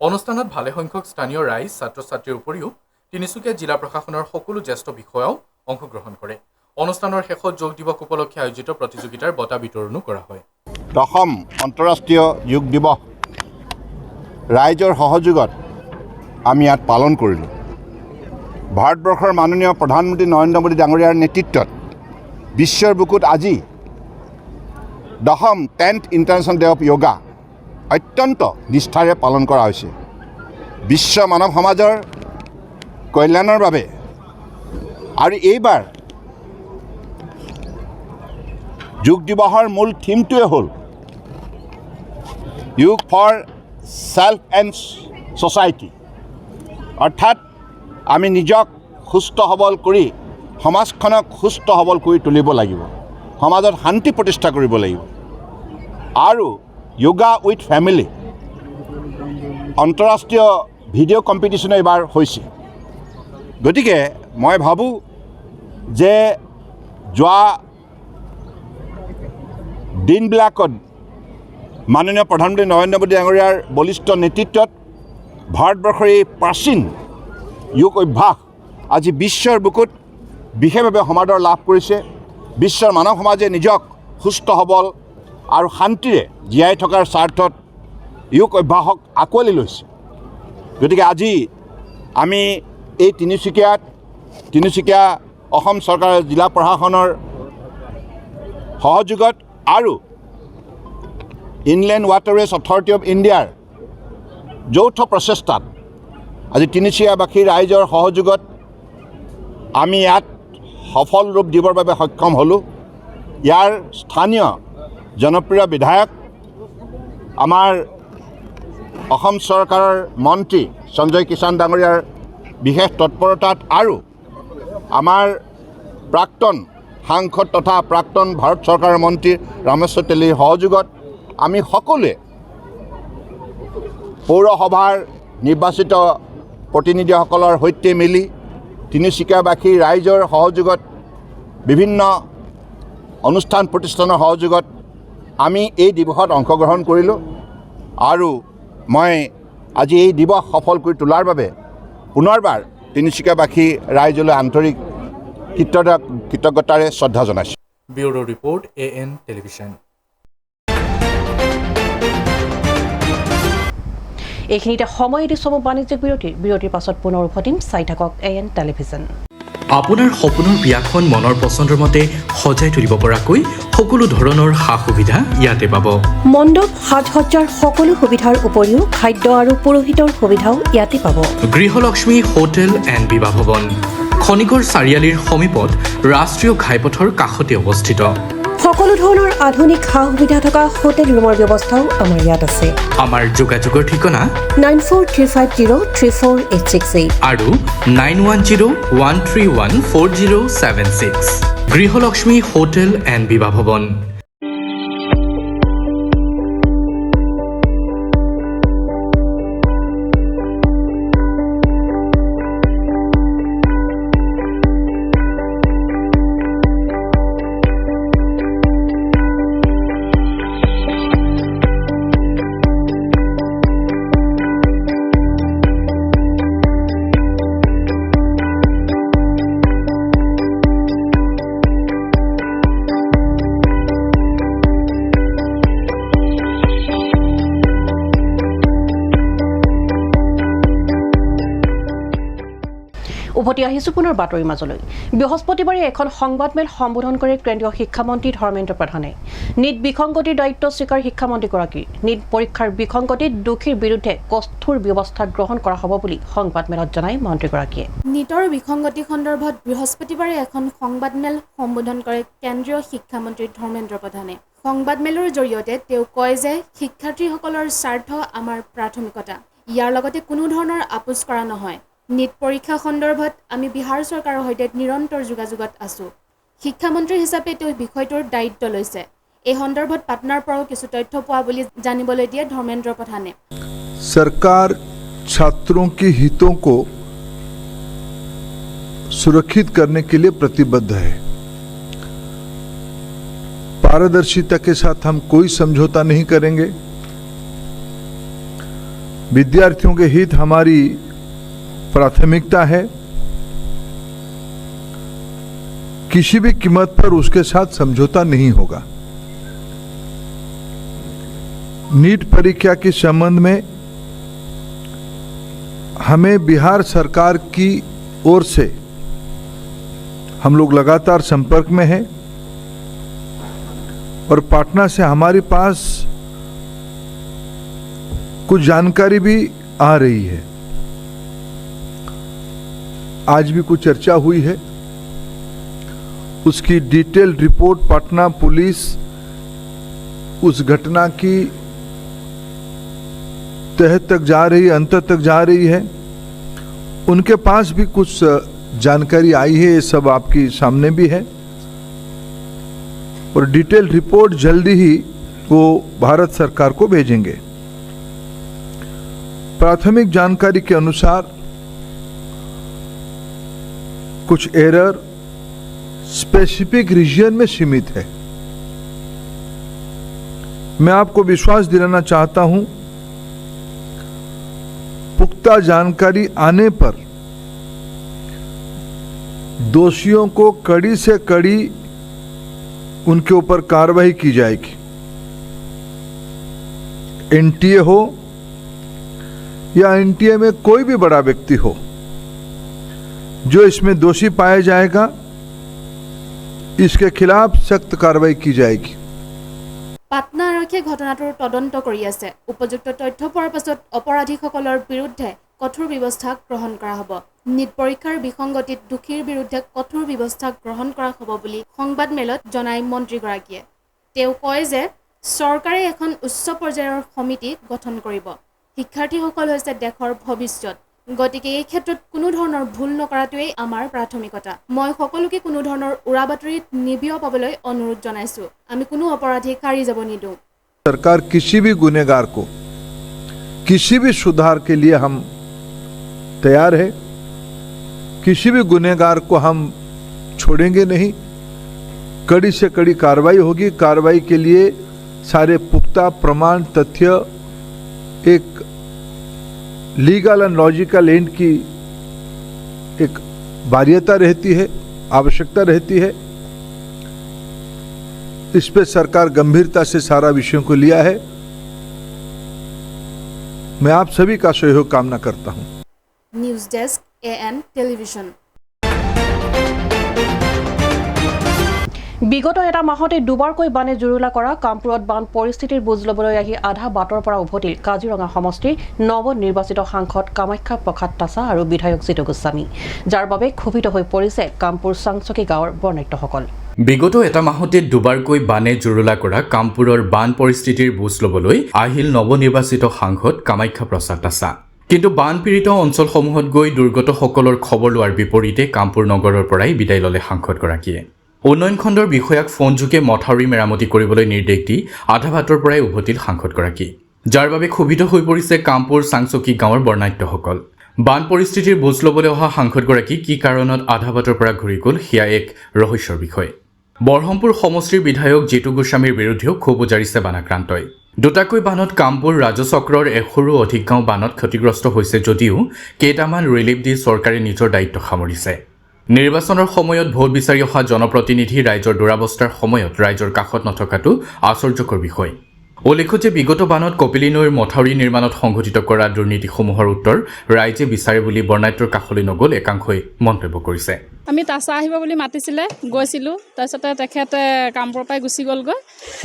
অনুষ্ঠানত ভালেসংখ্যক স্থানীয় ৰাইজ, ছাত্ৰ-ছাত্ৰীৰ উপৰিও তিনিচুকীয়া জিলা প্ৰশাসনৰ সকলো জ্যেষ্ঠ বিষয়াও অংশগ্ৰহণ কৰে। অনুষ্ঠানৰ শেষত যোগ দিৱস উপলক্ষে আয়োজিত প্ৰতিযোগিতাৰ বঁটা বিতৰণো কৰা হয়। 10ম আন্তঃৰাষ্ট্ৰীয় যোগ দিৱস ৰাইজৰ সহযোগত আমি ইয়াত পালন কৰিলোঁ। ভাৰতবৰ্ষৰ মাননীয় প্ৰধানমন্ত্ৰী নৰেন্দ্ৰ মোদী ডাঙৰীয়াৰ নেতৃত্বত বিশ্বৰ বুকুত আজি 10th international day of yoga অত্যন্ত নিষ্ঠাৰে পালন কৰা হৈছে। বিশ্ব মানৱ সমাজৰ কল্যাণৰ বাবে আৰু এইবাৰ যোগ দিৱসৰ মূল থিমটোৱে হ'ল য়োগ ফৰ সেল্ফ এণ্ড ছ'চাইটি, অৰ্থাৎ আমি নিজক সুস্থ সবল কৰি সমাজখনক সুস্থ সবল কৰি তুলিব লাগিব, সমাজত শান্তি প্ৰতিষ্ঠা কৰিব লাগিব। আৰু য়োগা উইথ ফেমিলি আন্তঃৰাষ্ট্ৰীয় ভিডিঅ' কম্পিটিশ্যন এইবাৰ হৈছে। গতিকে মই ভাবোঁ যে যোৱা দিনবিলাকত মাননীয় প্ৰধানমন্ত্ৰী নৰেন্দ্ৰ মোদী ডাঙৰীয়াৰ বলিষ্ঠ নেতৃত্বত ভাৰতবৰ্ষৰ এই প্ৰাচীন যোগ অভ্যাস আজি বিশ্বৰ বুকুত বিশেষভাৱে সমাদৰ লাভ কৰিছে। বিশ্বৰ মানৱ সমাজে নিজক সুস্থ সবল আৰু শান্তিৰে জীয়াই থকাৰ স্বাৰ্থত যোগ অভ্যাসক আঁকোৱালি লৈছে। গতিকে আজি আমি এই তিনিচুকীয়া অসম চৰকাৰৰ জিলা প্ৰশাসনৰ সহযোগত আৰু ইনলেণ্ড ৱাটাৰৱেজ অথৰিটি অফ ইণ্ডিয়াৰ যৌথ প্ৰচেষ্টাত আজি তিনিচুকীয়াবাসী ৰাইজৰ সহযোগত আমি ইয়াত সফল ৰূপ দিবৰ বাবে সক্ষম হ'লোঁ। ইয়াৰ স্থানীয় জনপ্ৰিয় বিধায়ক আমাৰ অসম চৰকাৰৰ মন্ত্ৰী সঞ্জয় কিষাণ ডাঙৰীয়াৰ বিশেষ তৎপৰতাত আৰু আমাৰ প্ৰাক্তন সাংসদ তথা প্ৰাক্তন ভাৰত চৰকাৰৰ মন্ত্ৰী ৰামেশ্বৰ তেলীৰ সহযোগত আমি সকলোৱে পৌৰসভাৰ নিৰ্বাচিত প্ৰতিনিধিসকলৰ সৈতে মিলি তিনিচুকীয়াবাসী ৰাইজৰ সহযোগত বিভিন্ন অনুষ্ঠান প্ৰতিষ্ঠানৰ সহযোগত আমি এই দিৱসত অংশগ্ৰহণ কৰিলোঁ। আৰু মই আজি এই দিৱস সফল কৰি তোলাৰ বাবে পুনৰবাৰ তিনিচুকীয়াবাসী ৰাইজলৈ আন্তৰিক কৃতজ্ঞতাৰে শ্ৰদ্ধা জনাইছোঁ। Bureau report AN television. এইখিনিতে সময় এটি চমু বাণিজ্যিক বিৰতিৰ পাছত পুনৰ উভতিম। চাই থাকক AN টেলিভিছন। আপোনাৰ সপোনৰ বিয়াখন মনৰ পচন্দৰ মতে সজাই তুলিব পৰাকৈ সকলো ধৰণৰ সা সুবিধা ইয়াতে পাব। মণ্ডপ সাজ-সজ্জাৰ সকলো সুবিধাৰ উপৰিও খাদ্য আৰু পুৰোহিতৰ সুবিধাও ইয়াতে পাব। গৃহলক্ষ্মী হোটেল এণ্ড বিবাহ ভৱন, খনিকৰ চাৰিআলিৰ সমীপত ৰাষ্ট্ৰীয় ঘাইপথৰ কাষতে অৱস্থিত। সকলো ধৰণৰ আধুনিক সা সুবিধা থকা হোটেল ৰুমৰ ব্যৱস্থাও আমাৰ ইয়াত আছে। আমাৰ যোগাযোগৰ ঠিকনা 9435034868 আৰু 9101314076। গৃহলক্ষ্মী হোটেল এণ্ড বিবাহ ভৱন। উভতি আহিছোঁ পুনৰ বাতৰিৰ মাজলৈ। বৃহস্পতিবাৰে এখন সংবাদমেল সম্বোধন কৰি কেন্দ্ৰীয় শিক্ষামন্ত্ৰী ধৰ্মেন্দ্ৰ প্ৰধানে নীট বিসংগতিৰ দায়িত্ব স্বীকাৰ শিক্ষামন্ত্ৰীগৰাকীৰ নীট পৰীক্ষাৰ বিসংগতিত দোষীৰ বিৰুদ্ধে কঠোৰ ব্যৱস্থা গ্ৰহণ কৰা হ'ব বুলি সংবাদমেলত জনায় মন্ত্ৰীগৰাকীয়ে। নীটৰ বিসংগতি সন্দৰ্ভত বৃহস্পতিবাৰে এখন সংবাদমেল সম্বোধন কৰে কেন্দ্ৰীয় শিক্ষামন্ত্ৰী ধৰ্মেন্দ্ৰ প্ৰধানে। সংবাদমেলৰ জৰিয়তে তেওঁ কয় যে শিক্ষাৰ্থীসকলৰ স্বাৰ্থ আমাৰ প্ৰাথমিকতা। ইয়াৰ লগতে কোনো ধৰণৰ আপোচ কৰা নহয়। নীট পৰীক্ষা সন্দৰ্ভত আমি বিহাৰ চৰকাৰৰ সৈতে নিৰন্তৰ যোগাযোগত আছোঁ। শিক্ষামন্ত্ৰী হিচাপে তেওঁ বিষয়টোৰ দায়িত্ব লৈছে। এই সন্দৰ্ভত পাটনাৰ পৰাও কিছু তথ্য পোৱা বুলি জানিবলৈ দিয়ে ধৰ্মেন্দ্ৰ প্ৰধানে। सरकार छात्रों के हितों को सुरक्षित करने के लिए प्रतिबद्ध है। पारदर्शिता के साथ हम कोई समझौता नहीं करेंगे। विद्यार्थियों के हित हमारी प्राथमिकता है। किसी भी कीमत पर उसके साथ समझौता नहीं होगा। नीट परीक्षा के संबंध में हमें बिहार सरकार की ओर से हम लोग लगातार संपर्क में हैं और पाटना से हमारे पास कुछ जानकारी भी आ रही है। आज भी कुछ चर्चा हुई है, उसकी डिटेल रिपोर्ट पटना पुलिस उस घटना की तह तक जा रही है, अंत तक जा रही है। उनके पास भी कुछ जानकारी आई है, ये सब आपके सामने भी है और डिटेल रिपोर्ट जल्दी ही वो भारत सरकार को भेजेंगे। प्राथमिक जानकारी के अनुसार कुछ एरर स्पेसिफिक रीजन में सीमित है। मैं आपको विश्वास दिलाना चाहता हूं, पुख्ता जानकारी आने पर दोषियों को कड़ी से कड़ी उनके ऊपर कार्रवाई की जाएगी। एनटीए हो या एनटीए में कोई भी बड़ा व्यक्ति हो, जो इसमें दोषी पाया जाएगा इसके खिलाफ सख्त कार्रवाई की जाएगी। পাটনা আৰক্ষীয়ে ঘটনাটোৰ তদন্ত কৰি আছে। উপযুক্ত তথ্য পোৱাৰ পাছত অপৰাধীসকলৰ বিৰুদ্ধে কঠোৰ ব্যৱস্থা গ্ৰহণ কৰা হ'ব। নিট পৰীক্ষাৰ বিসংগতিত দোষীৰ বিৰুদ্ধে কঠোৰ ব্যৱস্থা গ্ৰহণ কৰা হ'ব বুলি সংবাদ মেলত জনাই মন্ত্ৰীগৰাকীয়ে। তেওঁ কয় যে চৰকাৰে এখন উচ্চ পৰ্যায়ৰ সমিতি গঠন কৰিব। শিক্ষাৰ্থীসকল হৈছে দেশৰ ভৱিষ্যত। গতিকে এই ক্ষেত্ৰত কোনো ধৰণৰ ভুল নকৰাটোৱেই আমাৰ প্ৰাথমিকতা। মই সকলোকে কোনো ধৰণৰ উৰা বাতৰিত নিবিয়পাবলৈ অনুৰোধ জনাইছো। আমি কোনো অপৰাধী কাৰি যাব নিদিওঁ। सरकार किसी भी गुनहगार को किसी भी सुधार के लिए हम तैयार है। किसी भी गुनहगार को हम छोड़ेंगे नहीं। कड़ी से कड़ी कार्रवाई होगी। कार्रवाई के लिए सारे पुख्ता प्रमाण तथ्य एक लीगल एंड लॉजिकल एंड की एक बाध्यता रहती है, आवश्यकता रहती है। इस पे सरकार गंभीरता से सारा विषयों को लिया है। मैं आप सभी का सहयोग कामना करता हूं। News desk AN television. বিগত এটা মাহতে দুবাৰকৈ বানে জুৰুলা কৰা কামপুৰত বান পৰিস্থিতিৰ বুজ ল'বলৈ আহি আধা বাটৰ পৰা উভতিল কাজিৰঙা সমষ্টিৰ নৱ নিৰ্বাচিত সাংসদ কামাখ্যা প্ৰসাদ তাছা আৰু বিধায়ক জিতু গোস্বামী, যাৰ বাবে ক্ষোভিত হৈ পৰিছে কামপুৰ চাংচকী গাঁৱৰ বৰ্ণাঢ্যসকল। বিগত এটা মাহতে দুবাৰকৈ বানে জুৰুলা কৰা কামপুৰৰ বান পৰিস্থিতিৰ বুজ ল'বলৈ আহিল নৱনিৰ্বাচিত সাংসদ কামাখ্যা প্ৰসাদ তাছা। কিন্তু বানপীড়িত অঞ্চলসমূহত গৈ দুৰ্গতসকলৰ খবৰ লোৱাৰ বিপৰীতে কামপুৰ নগৰৰ পৰাই বিদায় ল'লে সাংসদগৰাকীয়ে। উন্নয়ন খণ্ডৰ বিষয়াক ফোনযোগে মথাউৰি মেৰামতি কৰিবলৈ নিৰ্দেশ দি আধা বাটৰ পৰাই উভতিল সাংসদগৰাকী, যাৰ বাবে ক্ষোভিত হৈ পৰিছে কামপুৰ চাংচকী গাঁৱৰ বৰ্ণাঢ্যসকল। বান পৰিস্থিতিৰ বুজ ল'বলৈ অহা সাংসদগৰাকী কি কাৰণত আধা বাটৰ পৰা ঘূৰি গ'ল সেয়া এক ৰহস্যৰ বিষয়। বৰহমপুৰ সমষ্টিৰ বিধায়ক জিতু গোস্বামীৰ বিৰুদ্ধেও ক্ষোভ উজাৰিছে বানাক্ৰান্তই। দুটাকৈ বানত কামপুৰ ৰাজচক্ৰৰ 100ৰো অধিক গাঁও বানত ক্ষতিগ্ৰস্ত হৈছে যদিও কেইটামান ৰিলিফ দি চৰকাৰে নিজৰ দায়িত্ব সামৰিছে। নিৰ্বাচনৰ সময়ত ভোট বিচাৰি অহা জনপ্ৰতিনিধি ৰাইজৰ দুৰাৱস্থাৰ সময়ত ৰাইজৰ কাষত নথকাটো আশ্চৰ্যকৰ বিষয়। উল্লেখ্য যে বিগত বানত কপিলী নৈৰ মথাউৰি নিৰ্মাণত সংঘটিত কৰা দুৰ্নীতিসমূহৰ উত্তৰ ৰাইজে বিচাৰে বুলি বৰ্ণাঢ্যৰ কাষলৈ নগ'ল একাংশই মন্তব্য কৰিছে। আমি তাছা আহিব বুলি মাতিছিলে, গৈছিলোঁ, তাৰপিছতে তেখেতে কামপুৰৰ পৰাই গুচি গ'লগৈ।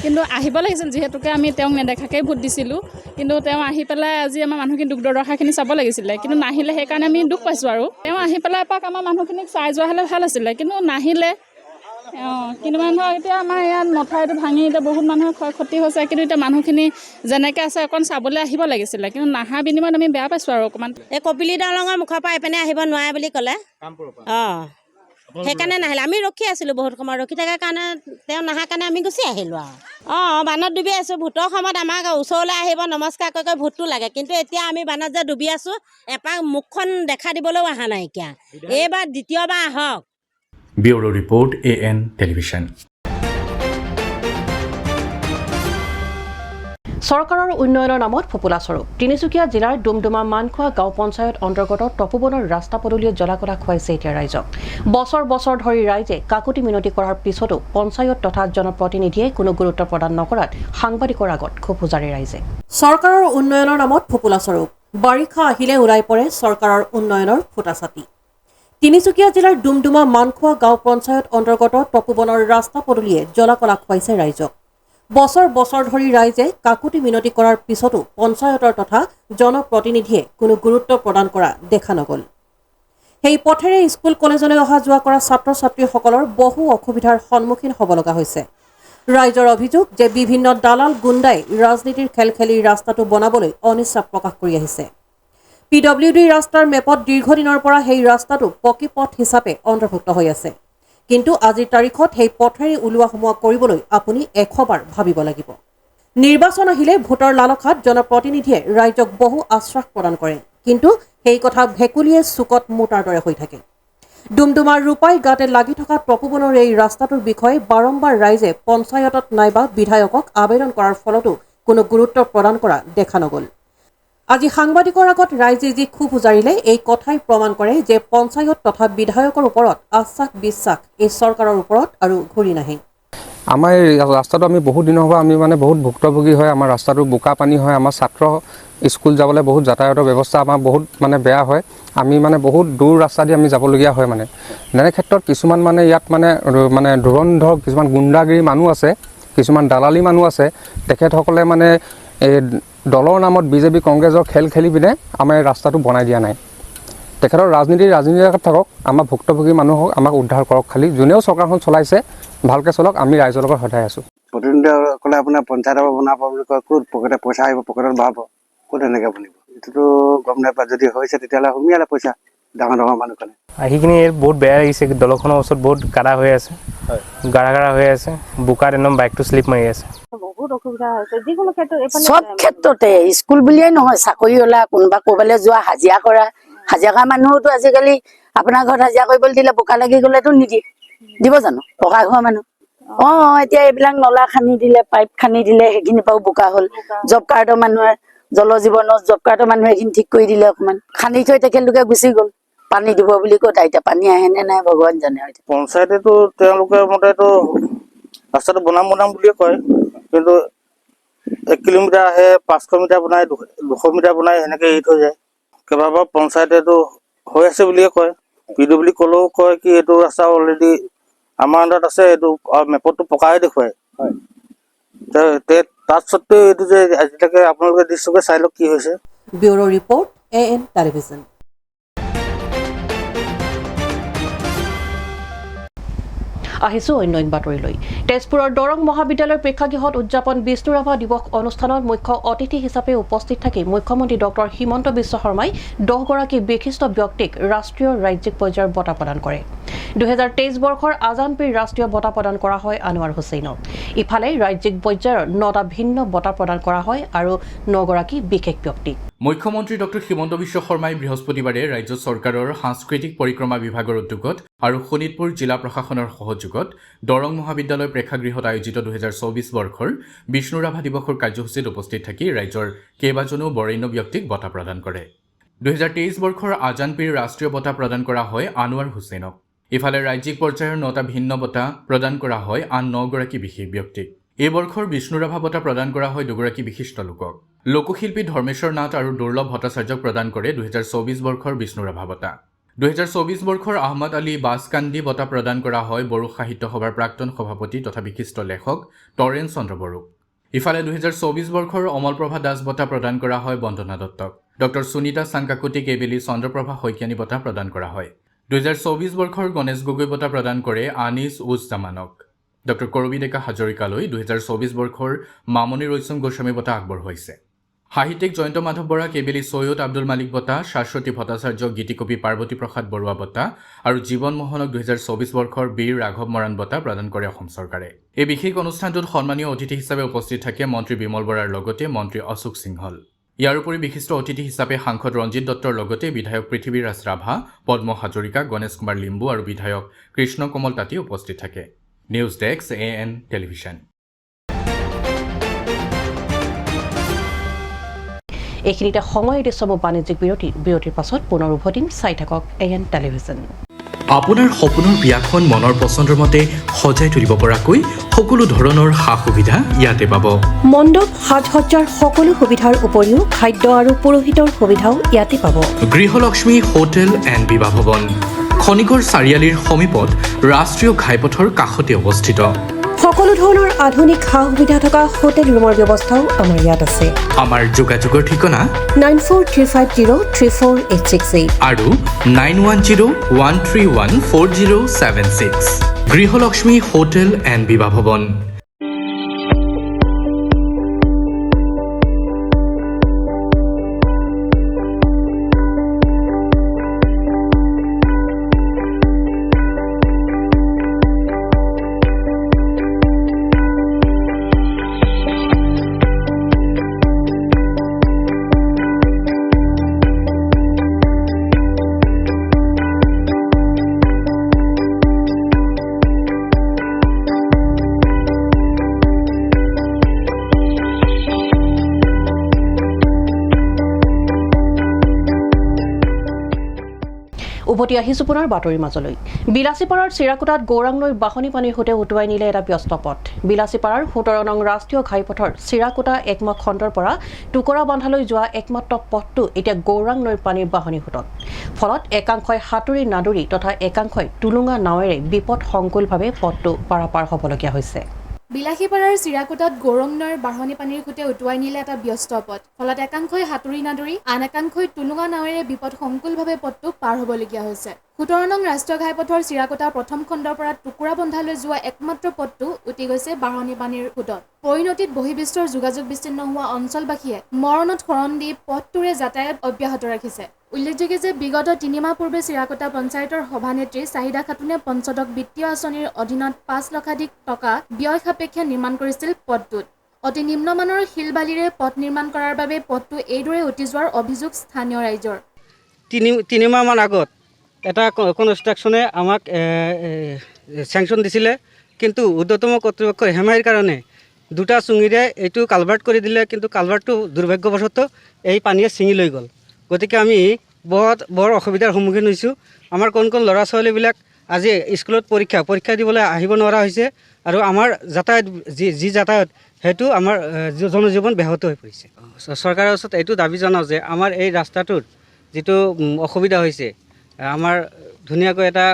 কিন্তু আহিব লাগিছিল, যিহেতুকে আমি তেওঁক নেদেখাকেই ভোট দিছিলোঁ। কিন্তু তেওঁ আহি পেলাই আজি আমাৰ মানুহখিনি দুখ দুৰ্দশাখিনি চাব লাগিছিলে, কিন্তু নাহিলে। সেইকাৰণে আমি দুখ পাইছোঁ। আৰু তেওঁ আহি পেলাই এপাক আমাৰ মানুহখিনিক চাই যোৱা হ'লে ভাল আছিলে, কিন্তু নাহিলে। কিন্তু মানুহৰ এতিয়া আমাৰ ইয়াত মথাউৰিটো ভাঙি এতিয়া বহুত মানুহৰ ক্ষয় ক্ষতি হৈছে। কিন্তু এতিয়া মানুহখিনি যেনেকৈ আছে অকণ চাবলৈ আহিব লাগিছিলে, কিন্তু নাহা বিনিময়ত আমি বেয়া পাইছোঁ আৰু অকণমান। এই কপিলী দলঙৰ মুখৰ পৰা এইপিনে আহিব নোৱাৰে বুলি ক'লে। অঁ, সেইকাৰণে নাহিলে আমি ৰখি আছিলোঁ বহুত সময় ৰখি থকাৰ কাৰণে তেওঁ নাহাৰ কাৰণে আমি গুচি আহিলোঁ আৰু বানত ডুবি আছোঁ ভোটৰ সময়ত আমাক ওচৰলৈ আহিব নমস্কাৰ কৰি ভোটটো লাগে কিন্তু এতিয়া আমি বানত যে ডুবি আছোঁ এপাক মুখখন দেখা দিবলৈও অহা নাইকিয়া এইবাৰ দ্বিতীয়বাৰ আহক ব্যুৰো ৰিপৰ্ট AN টেলিভিশ্যন চৰকাৰৰ উন্নয়নৰ নামত ফোপোলা স্বৰূপ তিনিচুকীয়া জিলাৰ ডুমডুমা মানখোৱা গাঁও পঞ্চায়ত অন্তৰ্গত তপোবনৰ ৰাস্তা পদূলিয়ে জ্বলা-কলা খুৱাইছে এতিয়া ৰাইজক বছৰ বছৰ ধৰি ৰাইজে কাকুতি মিনতি কৰাৰ পিছতো পঞ্চায়ত তথা জনপ্ৰতিনিধিয়ে কোনো গুৰুত্ব প্ৰদান নকৰাত সাংবাদিকৰ আগত ক্ষোভ উজাৰে ৰাইজে চৰকাৰৰ উন্নয়নৰ নামত ফোপোলা স্বৰূপ বাৰিষা আহিলে ওলাই পৰে চৰকাৰৰ উন্নয়নৰ ফুটাছাতি তিনিচুকীয়া জিলাৰ ডুমডুমা মানখোৱা গাঁও পঞ্চায়ত অন্তৰ্গত তপোবনৰ ৰাস্তা পদূলিয়ে জ্বলা-কলা খুৱাইছে ৰাইজক বছৰ বছৰ ধৰি ৰাইজে কাকুতি মিনতি কৰাৰ পিছতো পঞ্চায়তৰ তথা জনপ্ৰতিনিধিয়ে কোনো গুৰুত্ব প্ৰদান কৰা দেখা নগ'ল সেই পথেৰে স্কুল কলেজলৈ অহা যোৱা কৰা ছাত্ৰ ছাত্ৰীসকলৰ বহু অসুবিধাৰ সন্মুখীন হ'ব লগা হৈছে ৰাইজৰ অভিযোগ যে বিভিন্ন দালাল গুণ্ডাই ৰাজনীতিৰ খেল খেলি ৰাস্তাটো বনাবলৈ অনিচ্ছা প্ৰকাশ কৰি আহিছে PWD ৰাস্তাৰ মেপত দীৰ্ঘদিনৰ পৰা সেই ৰাস্তাটো পকী পথ হিচাপে অন্তৰ্ভুক্ত হৈ আছে কিন্তু আজিৰ তাৰিখত সেই পথেৰে ওলোৱা সোমোৱা কৰিবলৈ আপুনি 100 বাৰ ভাবিব লাগিব নিৰ্বাচন আহিলে ভোটৰ লালসাত জনপ্ৰতিনিধিয়ে ৰাইজক বহু আশ্বাস প্ৰদান কৰে কিন্তু সেই কথা ভেকুলিয়ে চুকত মোটাৰ দৰে হৈ থাকে ডুমডুমাৰ ৰূপাই গাতে লাগি থকা তপোবনৰ এই ৰাস্তাটোৰ বিষয়ে বাৰম্বাৰ ৰাইজে পঞ্চায়তত নাইবা বিধায়কক আবেদন কৰাৰ ফলতো কোনো গুৰুত্ব প্ৰদান কৰা দেখা নগ'ল আজি সাংবাদিকৰ আগত ৰাইজে যি ক্ষোভ উজাৰিলে এই কথাই প্ৰমাণ কৰে যে পঞ্চায়ত তথা বিধায়কৰ ওপৰত আশ্বাস বিশ্বাস এই চৰকাৰৰ ওপৰত আৰু ঘূৰি নাহে আমাৰ এই ৰাস্তাটো আমি বহুত দিনৰ পৰা আমি মানে বহুত ভুক্তভোগী হয় আমাৰ ৰাস্তাটো বোকা পানী হয় আমাৰ ছাত্ৰ স্কুল যাবলৈ বহুত যাতায়াতৰ ব্যৱস্থা আমাৰ বহুত মানে বেয়া হয় আমি মানে বহুত দূৰ ৰাস্তা দি আমি যাবলগীয়া হয় মানে এনে ক্ষেত্ৰত কিছুমান মানে ইয়াত মানে ধুৰন্ধৰ কিছুমান গুণ্ডাগিৰি মানুহ আছে কিছুমান দালালি মানুহ আছে তেখেতসকলে মানে এই দলৰ নামত বিজেপি কংগ্ৰেছৰ খেল খেলি পিনে আমাৰ ৰাস্তাটো বনাই দিয়া নাই তেখেতৰ ৰাজনীতিৰ থাকক আমাৰ ভুক্তভোগী মানুহক আমাক উদ্ধাৰ কৰক খালি যোনেও চৰকাৰখন চলাইছে ভালকৈ চলক আমি ৰাইজৰ লগত সদায় আছোঁ প্ৰতিনিধিসকলে আপোনাৰ পঞ্চায়তৰ বনাব বুলি কয় ক'ত পকেটে পইচা আহিব পকেটত ভৰাব ক'ত এনেকৈ বনিব এইটোতো গম নাপায় যদি হৈছে তেতিয়াহ'লে সুমিয়ালে পইচা ডাঙৰ ডাঙৰ মানুহখনে আহিখিনি বহুত বেয়া লাগিছে দলখনৰ ওচৰত বহুত কাঢ়া হৈ আছে গাঢ়া হৈ আছে বোকাত একদম বাইকটো শ্লিপ মাৰি আছে বহুত অসুবিধা হৈছে যিকোনো ক্ষেত্ৰত সব ক্ষেত্ৰতে স্কুল বুলিয়ে নহয় চাকৰি ওলা কোনোবা ক'ৰবালৈ যোৱা হাজিৰা কৰা মানুহতো আজিকালি আপোনাৰ ঘৰত হাজিৰা কৰিবলৈ দিলে বোকা লাগি গ'লেতো নিদিয়ে দিব জানো পকা হোৱা মানুহ এতিয়া এইবিলাক নলা খান্দি দিলে পাইপ খান্দি দিলে সেইখিনিৰ পৰাও বোকা হ'ল জব কাৰ্ডৰ মানুহে জল জীৱনৰ জব কাৰ্ডৰ মানুহে সেইখিনি ঠিক কৰি দিলে অকণমান খান্দি থৈ তেখেতলোকে গুচি গ'ল পানী দিব বুলি কৈ এতিয়া পানী আহেনে নাই ভগৱান জানে পঞ্চায়তেতো তেওঁলোকে মতেতো ৰাস্তাটো বনাম বুলিয়ে কয় কিন্তু 1 কিলোমিটাৰ আহে 500 মিটাৰ বনাই 200 মিটাৰ বনাই সেনেকৈ এৰি থৈ যায় কেইবাবাৰ পঞ্চায়তেতো হৈ আছে বুলিয়ে কয় PWD ক'লেও কয় কি এইটো ৰাস্তা অলৰেডি আমাৰ আণ্ডাৰত আছে এইটো মেপতটো পকাই দেখুৱায় তাত সত্ত্বেও এইটো যে আজিলৈকে আপোনালোকে দৃশ্যকে চাই লওক কি হৈছে ব্যুৰো ৰিপৰ্ট AN টেলিভিশ্যন আহিছো অন্য বাতৰিলৈ তেজপুৰৰ দৰং মহাবিদ্যালয়ৰ প্ৰেক্ষাগৃহত উদযাপন বিষ্ণু ৰাভা দিৱস অনুষ্ঠানত মুখ্য অতিথি হিচাপে উপস্থিত থাকি মুখ্যমন্ত্ৰী ডক্টৰ হিমন্ত বিশ্ব শৰ্মাই 10 গৰাকী বিশিষ্ট ব্যক্তিক ৰাষ্ট্ৰীয় ৰাজ্যিক পৰ্যায়ৰ বঁটা প্ৰদান কৰে 2023 বৰ্ষৰ আজানপীৰ ৰাষ্ট্ৰীয় বঁটা প্ৰদান কৰা হয় আনোৱাৰ হুছেইনক ইফালে ৰাজ্যিক পৰ্যায়ৰ 9টা ভিন্ন বঁটা প্ৰদান কৰা হয় আৰু 9 গৰাকী বিশেষ ব্যক্তিক মুখ্যমন্ত্ৰী ডক্টৰ হিমন্ত বিশ্ব শৰ্মাই বৃহস্পতিবাৰে ৰাজ্য চৰকাৰৰ সাংস্কৃতিক পৰিক্ৰমা বিভাগৰ উদ্যোগত আৰু শোণিতপুৰ জিলা প্ৰশাসনৰ সহযোগত দৰং মহাবিদ্যালয় প্ৰেক্ষাগৃহত আয়োজিত 2024 বৰ্ষৰ বিষ্ণু ৰাভা দিৱসৰ কাৰ্যসূচীত উপস্থিত থাকি ৰাজ্যৰ কেইবাজনো বৰেণ্য ব্যক্তিক বঁটা প্ৰদান কৰে 2023 বৰ্ষৰ আজানপীৰ ৰাষ্ট্ৰীয় বঁটা প্ৰদান কৰা হয় আনোৱাৰ হুছেইনক ইফালে ৰাজ্যিক পৰ্যায়ৰ 9টা ভিন্ন বঁটা প্ৰদান কৰা হয় আন 9 গৰাকী বিশেষ ব্যক্তিক এই বৰ্ষৰ বিষ্ণু ৰাভা বঁটা প্ৰদান কৰা হয় 2 গৰাকী বিশিষ্ট লোকক লোকশিল্পী ধৰ্মেশ্বৰ নাথ আৰু দুৰ্লভ ভট্টাচাৰ্যক প্ৰদান কৰে 2024 বৰ্ষৰ বিষ্ণু ৰাভা বঁটা 2024 বৰ্ষৰ আহমদ আলী বাছকান্দি বঁটা প্ৰদান কৰা হয় বড়ো সাহিত্য সভাৰ প্ৰাক্তন সভাপতি তথা বিশিষ্ট লেখক তৰেণ চন্দ্ৰ বড়োক ইফালে 2024 বৰ্ষৰ অমলপ্ৰভা দাস বঁটা প্ৰদান কৰা হয় বন্দনা দত্তক ডক্টৰ সুনীতা চাংকাকুটিক এইবেলি চন্দ্ৰপ্ৰভা শইকীয়ানী বঁটা প্ৰদান কৰা হয় 2024 বৰ্ষৰ গণেশ গগৈ বঁটা প্ৰদান কৰে আনিছ উজ জামানক ডক্টৰ কৰবী ডেকা হাজৰিকালৈ 2024 বৰ্ষৰ মামণি ৰয়চম গোস্বামী বঁটা আগবঢ়োৱাইছে সাহিত্যিক জয়ন্ত মাধৱ বৰা, কেবেলি সৈয়দ আব্দুল মালিক বঁটা, শাশ্বতী ভট্টাচাৰ্য, গীতিকবি পাৰ্বতী প্ৰসাদ বৰুৱা বঁটা আৰু জীৱন মোহনক 2024 বৰ্ষৰ বীৰ ৰাঘৱ মৰাণ বঁটা প্ৰদান কৰে অসম চৰকাৰে। এই বিশেষ অনুষ্ঠানটোত সন্মানীয় অতিথি হিচাপে উপস্থিত থাকে মন্ত্ৰী বিমল বৰাৰ লগতে মন্ত্ৰী অশোক সিংহল। ইয়াৰ উপৰি বিশিষ্ট অতিথি হিচাপে সাংসদ ৰঞ্জিত দত্তৰ লগতে বিধায়ক পৃথিৱীৰাজ ৰাভা, পদ্ম হাজৰিকা, গণেশ কুমাৰ লিম্বু আৰু বিধায়ক কৃষ্ণ কোমল তাঁতী উপস্থিত থাকে। News desk AN television. এইখিনিতে সময় দিছো বাণিজ্যিক বিৰতিৰ পাছত পুনৰ উভতিম। চাই থাকক AN টেলিভিছন। আপোনাৰ সপোনৰ বিয়াখন মনৰ পচন্দৰ মতে সজাই তুলিব পৰাকৈ সকলো ধৰণৰ সা-সুবিধা ইয়াতে পাব। মণ্ডপ সাজ-সজ্জাৰ সকলো সুবিধাৰ উপৰিও খাদ্য আৰু পুৰোহিতৰ সুবিধাও ইয়াতে পাব। গৃহলক্ষ্মী হোটেল এণ্ড বিবাহ ভৱন, খনিকৰ চাৰিআলিৰ সমীপত ৰাষ্ট্ৰীয় ঘাইপথৰ কাষতে অৱস্থিত। সকলো ধৰণৰ আধুনিক সা-সুবিধা থকা হোটেল ৰুমৰ ব্যৱস্থাও আমাৰ ইয়াত আছে। আমাৰ যোগাযোগৰ ঠিকনা 9435034868 আৰু 9101314076। গৃহলক্ষ্মী হোটেল এণ্ড বিবাহ ভৱন। উভতি আহিছোঁ পুনৰ বাতৰিৰ মাজলৈ। বিলাচীপাৰাৰ চিৰাকুটাত গৌৰাং নৈৰ বাঢ়নী পানীৰ সৈতে উটুৱাই নিলে এটা ব্যস্ত পথ। বিলাচীপাৰাৰ 17 নং ৰাষ্ট্ৰীয় ঘাইপথৰ চিৰাকুটা একমত খণ্ডৰ পৰা টুকুৰাবান্ধালৈ যোৱা একমাত্ৰ পথটো এতিয়া গৌৰাং নৈৰ পানীৰ বাঢ়নী সোঁতত। ফলত একাংশই সাঁতুৰি নাদুৰি তথা একাংশই টুলুঙা নাৱেৰে বিপদ সংকুলভাৱে পথটো পাৰাপাৰ হ'বলগীয়া হৈছে। বিলাসীপাৰাৰ চিৰাকুটাত গৌৰং নৈৰ বাঢ়নী পানীৰ সৈতে উটুৱাই নিলে এটা ব্যস্ত পথ। ফলত একাংশই সাঁতুৰি নাদুৰি আন একাংশই টুলুঙা নাৱেৰে বিপদ সংকুলভাৱে পথটো পাৰ হ'বলগীয়া হৈছে। 17 নং ৰাষ্ট্ৰীয় ঘাইপথৰ চিৰাকুটা প্ৰথম খণ্ডৰ পৰা টুকুৰাবন্ধালৈ যোৱা একমাত্ৰ পথটো উটি গৈছে বাঢ়নী পানীৰ সোঁতত। পৰিণতিত বহিৰ্বিশ্বৰ যোগাযোগ বিচ্ছিন্ন হোৱা অঞ্চলবাসীয়ে মৰণত শৰণ দি পথটোৰে যাতায়াত অব্যাহত ৰাখিছে। উল্লেখযোগ্য যে বিগত 3 মাহ পূৰ্বে চিৰাকুটা পঞ্চায়তৰ সভানেত্ৰী চাহিদা খাতুনে পঞ্চদশ বিত্তীয় আঁচনিৰ অধীনত 5 লক্ষাধিক টকা ব্যয় সাপেক্ষে নিৰ্মাণ কৰিছিল পথটোত। অতি নিম্নমানৰ শিল বালিৰে পথ নিৰ্মাণ কৰাৰ বাবে পথটো এইদৰে উটি যোৱাৰ অভিযোগ স্থানীয় ৰাইজৰ। 3 মাহমান আগত এটা কনষ্ট্ৰাকশ্যনে আমাক চেংচন দিছিলে, কিন্তু ঊৰ্ধ্বতম কৰ্তৃপক্ষৰ হেমাহিৰ কাৰণে দুটা চুঙিৰে এইটো কালভাৰ্ট কৰি দিলে, কিন্তু কালভাৰ্টটো দুৰ্ভাগ্যবশতঃ এই পানীয়ে ছিঙি লৈ গ'ল। গতিকে আমি বৰ অসুবিধাৰ সন্মুখীন হৈছোঁ। আমাৰ কোন ল'ৰা ছোৱালীবিলাক আজি স্কুলত পৰীক্ষা দিবলৈ আহিব নোৱাৰা হৈছে আৰু আমাৰ যাতায়াত যি যাতায়াত সেইটো আমাৰ জনজীৱন ব্যাহত হৈ পৰিছে। চৰকাৰৰ ওচৰত এইটো দাবী জনাওঁ যে আমাৰ এই ৰাস্তাটোৰ যিটো অসুবিধা হৈছে, আমাৰ ধুনীয়াকৈ এটা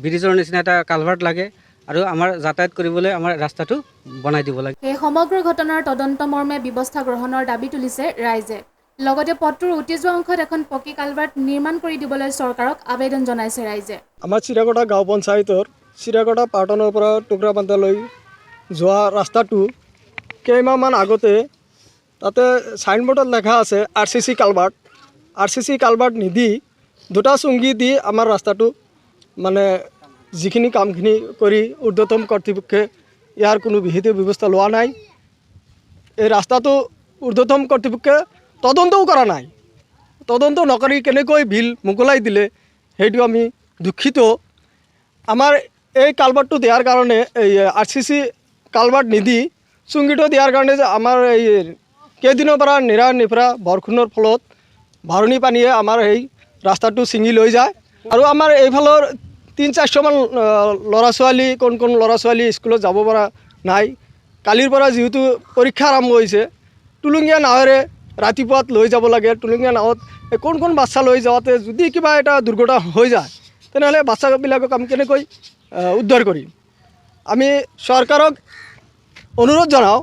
ব্ৰিজৰ নিচিনা এটা কালভাৰ্ট লাগে আৰু আমাৰ যাতায়াত কৰিবলৈ আমাৰ ৰাস্তাটো বনাই দিব লাগে। এই সমগ্ৰ ঘটনাৰ তদন্ত মৰ্মে ব্যৱস্থা গ্ৰহণৰ দাবী তুলিছে ৰাইজে। লগতে পথটোৰ উটি যোৱা অংশত এখন পকী কালভাৰ্ট নিৰ্মাণ কৰি দিবলৈ চৰকাৰক আবেদন জনাইছে ৰাইজে। আমাৰ চিৰাকুটা গাঁও পঞ্চায়তৰ চিৰাকুটা পাটনৰ পৰা টুকুৰাবান্ধালৈ যোৱা ৰাস্তাটো কেইমাহমান আগতে তাতে চাইনবোৰ্ডত লেখা আছে RCC কালভাৰ্ট। RCC কালভাৰ্ট নিদি দুটা চুঙি দি আমাৰ ৰাস্তাটো মানে যিখিনি কামখিনি কৰি ঊৰ্ধ্বতম কৰ্তৃপক্ষে ইয়াৰ কোনো বিহিত ব্যৱস্থা লোৱা নাই। এই ৰাস্তাটো ঊৰ্ধ্বতম কৰ্তৃপক্ষে তদন্তও কৰা নাই। তদন্ত নকৰি কেনেকৈ বিল মোকলাই দিলে সেইটো আমি দুখিত। আমাৰ এই কালভাৰ্টটো দিয়াৰ কাৰণে এই RCC কালভাৰ্ট নিদি চুঙিটো দিয়াৰ কাৰণে যে আমাৰ এই কেইদিনৰ পৰা নিৰা বৰষুণৰ ফলত বাঢ়নী পানীয়ে আমাৰ এই ৰাস্তাটো ছিঙি লৈ যায় আৰু আমাৰ এইফালৰ 3-400মান ল'ৰা ছোৱালী কোন ল'ৰা ছোৱালী স্কুলত যাব পৰা নাই। কালিৰ পৰা যিহেতু পৰীক্ষা আৰম্ভ হৈছে, টুলুঙীয়া নাৱেৰে ৰাতিপুৱাত লৈ যাব লাগে। টুলুঙীয়া নাৱত কোন বাচ্চা লৈ যাওঁতে যদি কিবা এটা দুৰ্ঘটনা হৈ যায় তেনেহ'লে বাচ্চাবিলাকক আমি কেনেকৈ উদ্ধাৰ কৰিম? আমি চৰকাৰক অনুৰোধ জনাওঁ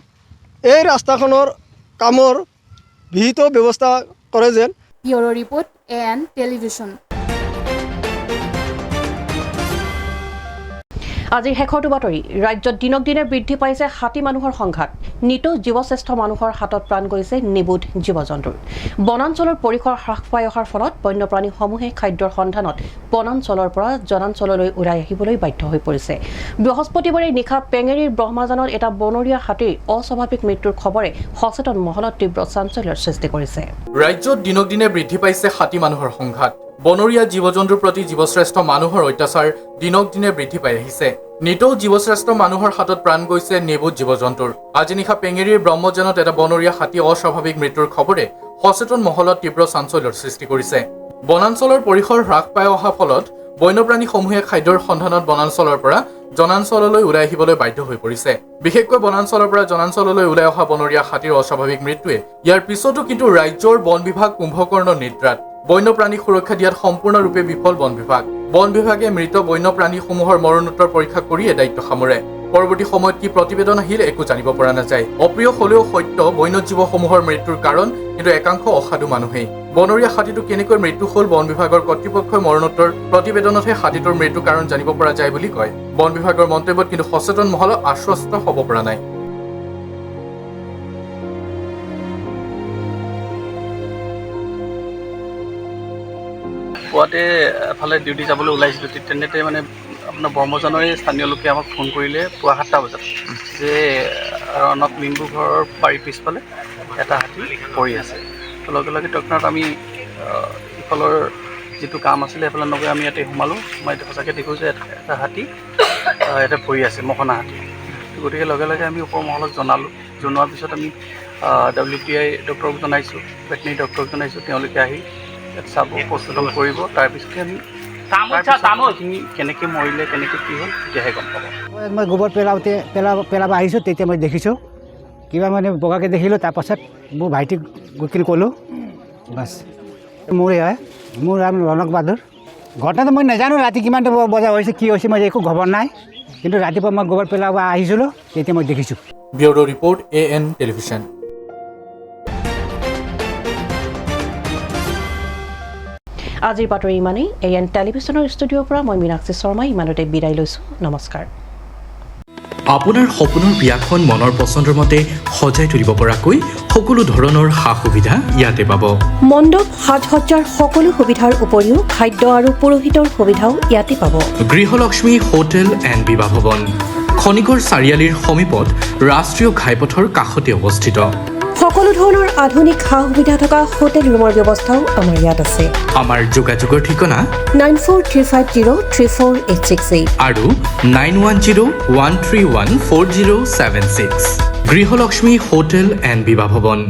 এই ৰাস্তাখনৰ কামৰ বিহিত ব্যৱস্থা কৰে যেন। Bureau' report AN television. আজিৰ শেষৰটো বাতৰি ৰাজ্যত দিনক দিনে বৃদ্ধি পাইছে হাতী মানুহৰ সংঘাত নিতৌ জীৱশ্ৰেষ্ঠ মানুহৰ হাতত প্ৰাণ গৈছে নিবুধ জীৱ-জন্তুৰ বনাঞ্চলৰ পৰিসৰ হ্ৰাস পাই অহাৰ ফলত বন্যপ্ৰাণীসমূহে খাদ্যৰ সন্ধানত বনাঞ্চলৰ পৰা জনাঞ্চললৈ উৰাই আহিবলৈ বাধ্য হৈ পৰিছে বৃহস্পতিবাৰে নিশা পেঙেৰীৰ ব্ৰহ্মাজানত এটা বনৰীয়া হাতীৰ অস্বাভাৱিক মৃত্যুৰ খবৰে সচেতন মহলত তীব্ৰ চাঞ্চল্যৰ সৃষ্টি কৰিছে ৰাজ্যত দিনক দিনে বৃদ্ধি পাইছে হাতী মানুহৰ সংঘাত বনৰীয়া জীৱ-জন্তুৰ প্ৰতি জীৱশ্ৰেষ্ঠ মানুহৰ অত্যাচাৰ দিনক দিনে বৃদ্ধি পাই আহিছে নিতৌ জীৱশ্ৰেষ্ঠ মানুহৰ হাতত প্ৰাণ গৈছে নিবুধ জীৱ-জন্তুৰ আজি নিশা পেঙেৰীৰ ব্ৰহ্মজানত এটা বনৰীয়া হাতী অস্বাভাৱিক মৃত্যুৰ খবৰে সচেতন মহলত তীব্ৰ চাঞ্চল্যৰ সৃষ্টি কৰিছে বনাঞ্চলৰ পৰিসৰ হ্ৰাস পাই অহাৰ ফলত বন্যপ্ৰাণীসমূহে খাদ্যৰ সন্ধানত বনাঞ্চলৰ পৰা জনাঞ্চললৈ ওলাই আহিবলৈ বাধ্য হৈ পৰিছে বিশেষকৈ বনাঞ্চলৰ পৰা জনাঞ্চললৈ ওলাই অহা বনৰীয়া হাতীৰ অস্বাভাৱিক মৃত্যুৱে ইয়াৰ পিছতো কিন্তু ৰাজ্যৰ বন বিভাগ কুম্ভকৰ্ণ নিদ্ৰাত বন্যপ্ৰাণীক সুৰক্ষা দিয়াত সম্পূৰ্ণৰূপে বিফল বন বিভাগে মৃত বন্যপ্ৰাণীসমূহৰ মৰণোত্তৰ পৰীক্ষা কৰিয়ে দায়িত্ব সামৰে পৰৱৰ্তী সময়ত কি প্ৰতিবেদন আহিল একো জানিব পৰা নাযায় অপ্ৰিয় হলেও সত্য বন্যজীৱসমূহৰ মৃত্যুৰ কাৰণ কিন্তু একাংশ অসাধু মানুহেই বনৰীয়া হাতীটো কেনেকৈ মৃত্যু হ'ল বন বিভাগৰ কৰ্তৃপক্ষই মৰণোত্তৰ প্ৰতিবেদনতহে হাতীটোৰ মৃত্যুৰ কাৰণ জানিব পৰা যায় বুলি কয় বন বিভাগৰ মন্তব্যত কিন্তু সচেতন মহল আশ্বস্ত হ'ব পৰা নাই পুৱাতে এফালে ডিউটি যাবলৈ ওলাইছিলোঁ তেনেতে মানে আপোনাৰ ব্ৰহ্মজানৰে স্থানীয় লোকে আমাক ফোন কৰিলে পুৱা 7টা বজাত যে ৰণক মিনবু ঘৰৰ বাৰীৰ পিছফালে এটা হাতী পৰি আছে তো লগে লগে তৎক্ষণাত আমি ইফালৰ যিটো কাম আছিলে সেইফালে নগৈ আমি ইয়াতে সোমালোঁ সোমাই সঁচাকৈ দেখোঁ যে এটা হাতী ইয়াতে পৰি আছে মহনা হাতী গতিকে লগে লগে আমি ওপৰ মহলক জনোৱাৰ পিছত আমি WTI ডক্টৰক জনাইছোঁ ভেটেনেৰী ডক্টৰক জনাইছোঁ তেওঁলোকে আহি চাব প্ৰস্তুত কৰিব তাৰপিছতে আমি কেনেকৈ মৰিলে কেনেকৈ কি হ'ল তেতিয়াহে গম পাব মই গোবৰ পেলাব আহিছোঁ তেতিয়া মই দেখিছোঁ কিবা মানে বগাকৈ দেখিলোঁ তাৰপাছত মোৰ ভাইটিক গৈ কিনে ক'লোঁ বাছ মোৰে হয় মোৰ নাম ৰণক বাহাদুৰ ঘটনাটো মই নাজানো ৰাতি কিমানটা বজা হৈছে কি হৈছে মই একো খবৰ নাই কিন্তু ৰাতিপুৱা মই গোবৰ পেলাব আহিছিলোঁ তেতিয়া মই দেখিছোঁ ব্যুৰো ৰিপৰ্ট AN টেলিভিছন আজিৰ বাতৰি ইমানেই AN টেলিভিছনৰ ষ্টুডিঅ'ৰ পৰা মই মীনাক্ষী শৰ্মা ইমানতে বিদায় লৈছোঁ নমস্কাৰ আপোনাৰ সপোনৰ বিয়াখন মনৰ পছন্দৰ মতে সজাই তুলিব পৰাকৈ সকলো ধৰণৰ সা-সুবিধা ইয়াতে পাব মণ্ডপ সাজ-সজ্জাৰ সকলো সুবিধাৰ উপৰিও খাদ্য আৰু পুৰোহিতৰ সুবিধাও ইয়াতে পাব গৃহলক্ষ্মী হোটেল এণ্ড বিবাহ ভৱন খনিকৰ চাৰিআলিৰ সমীপত ৰাষ্ট্ৰীয় ঘাইপথৰ কাষতে অৱস্থিত সকলো ধৰণৰ আধুনিক সা-সুবিধা থকা হোটেল ৰুমৰ ব্যৱস্থাও আমাৰ ইয়াত আছে আমাৰ যোগাযোগৰ ঠিকনা 9435034868 আৰু 9101314076 গৃহলক্ষ্মী হোটেল এণ্ড বিবাহ ভৱন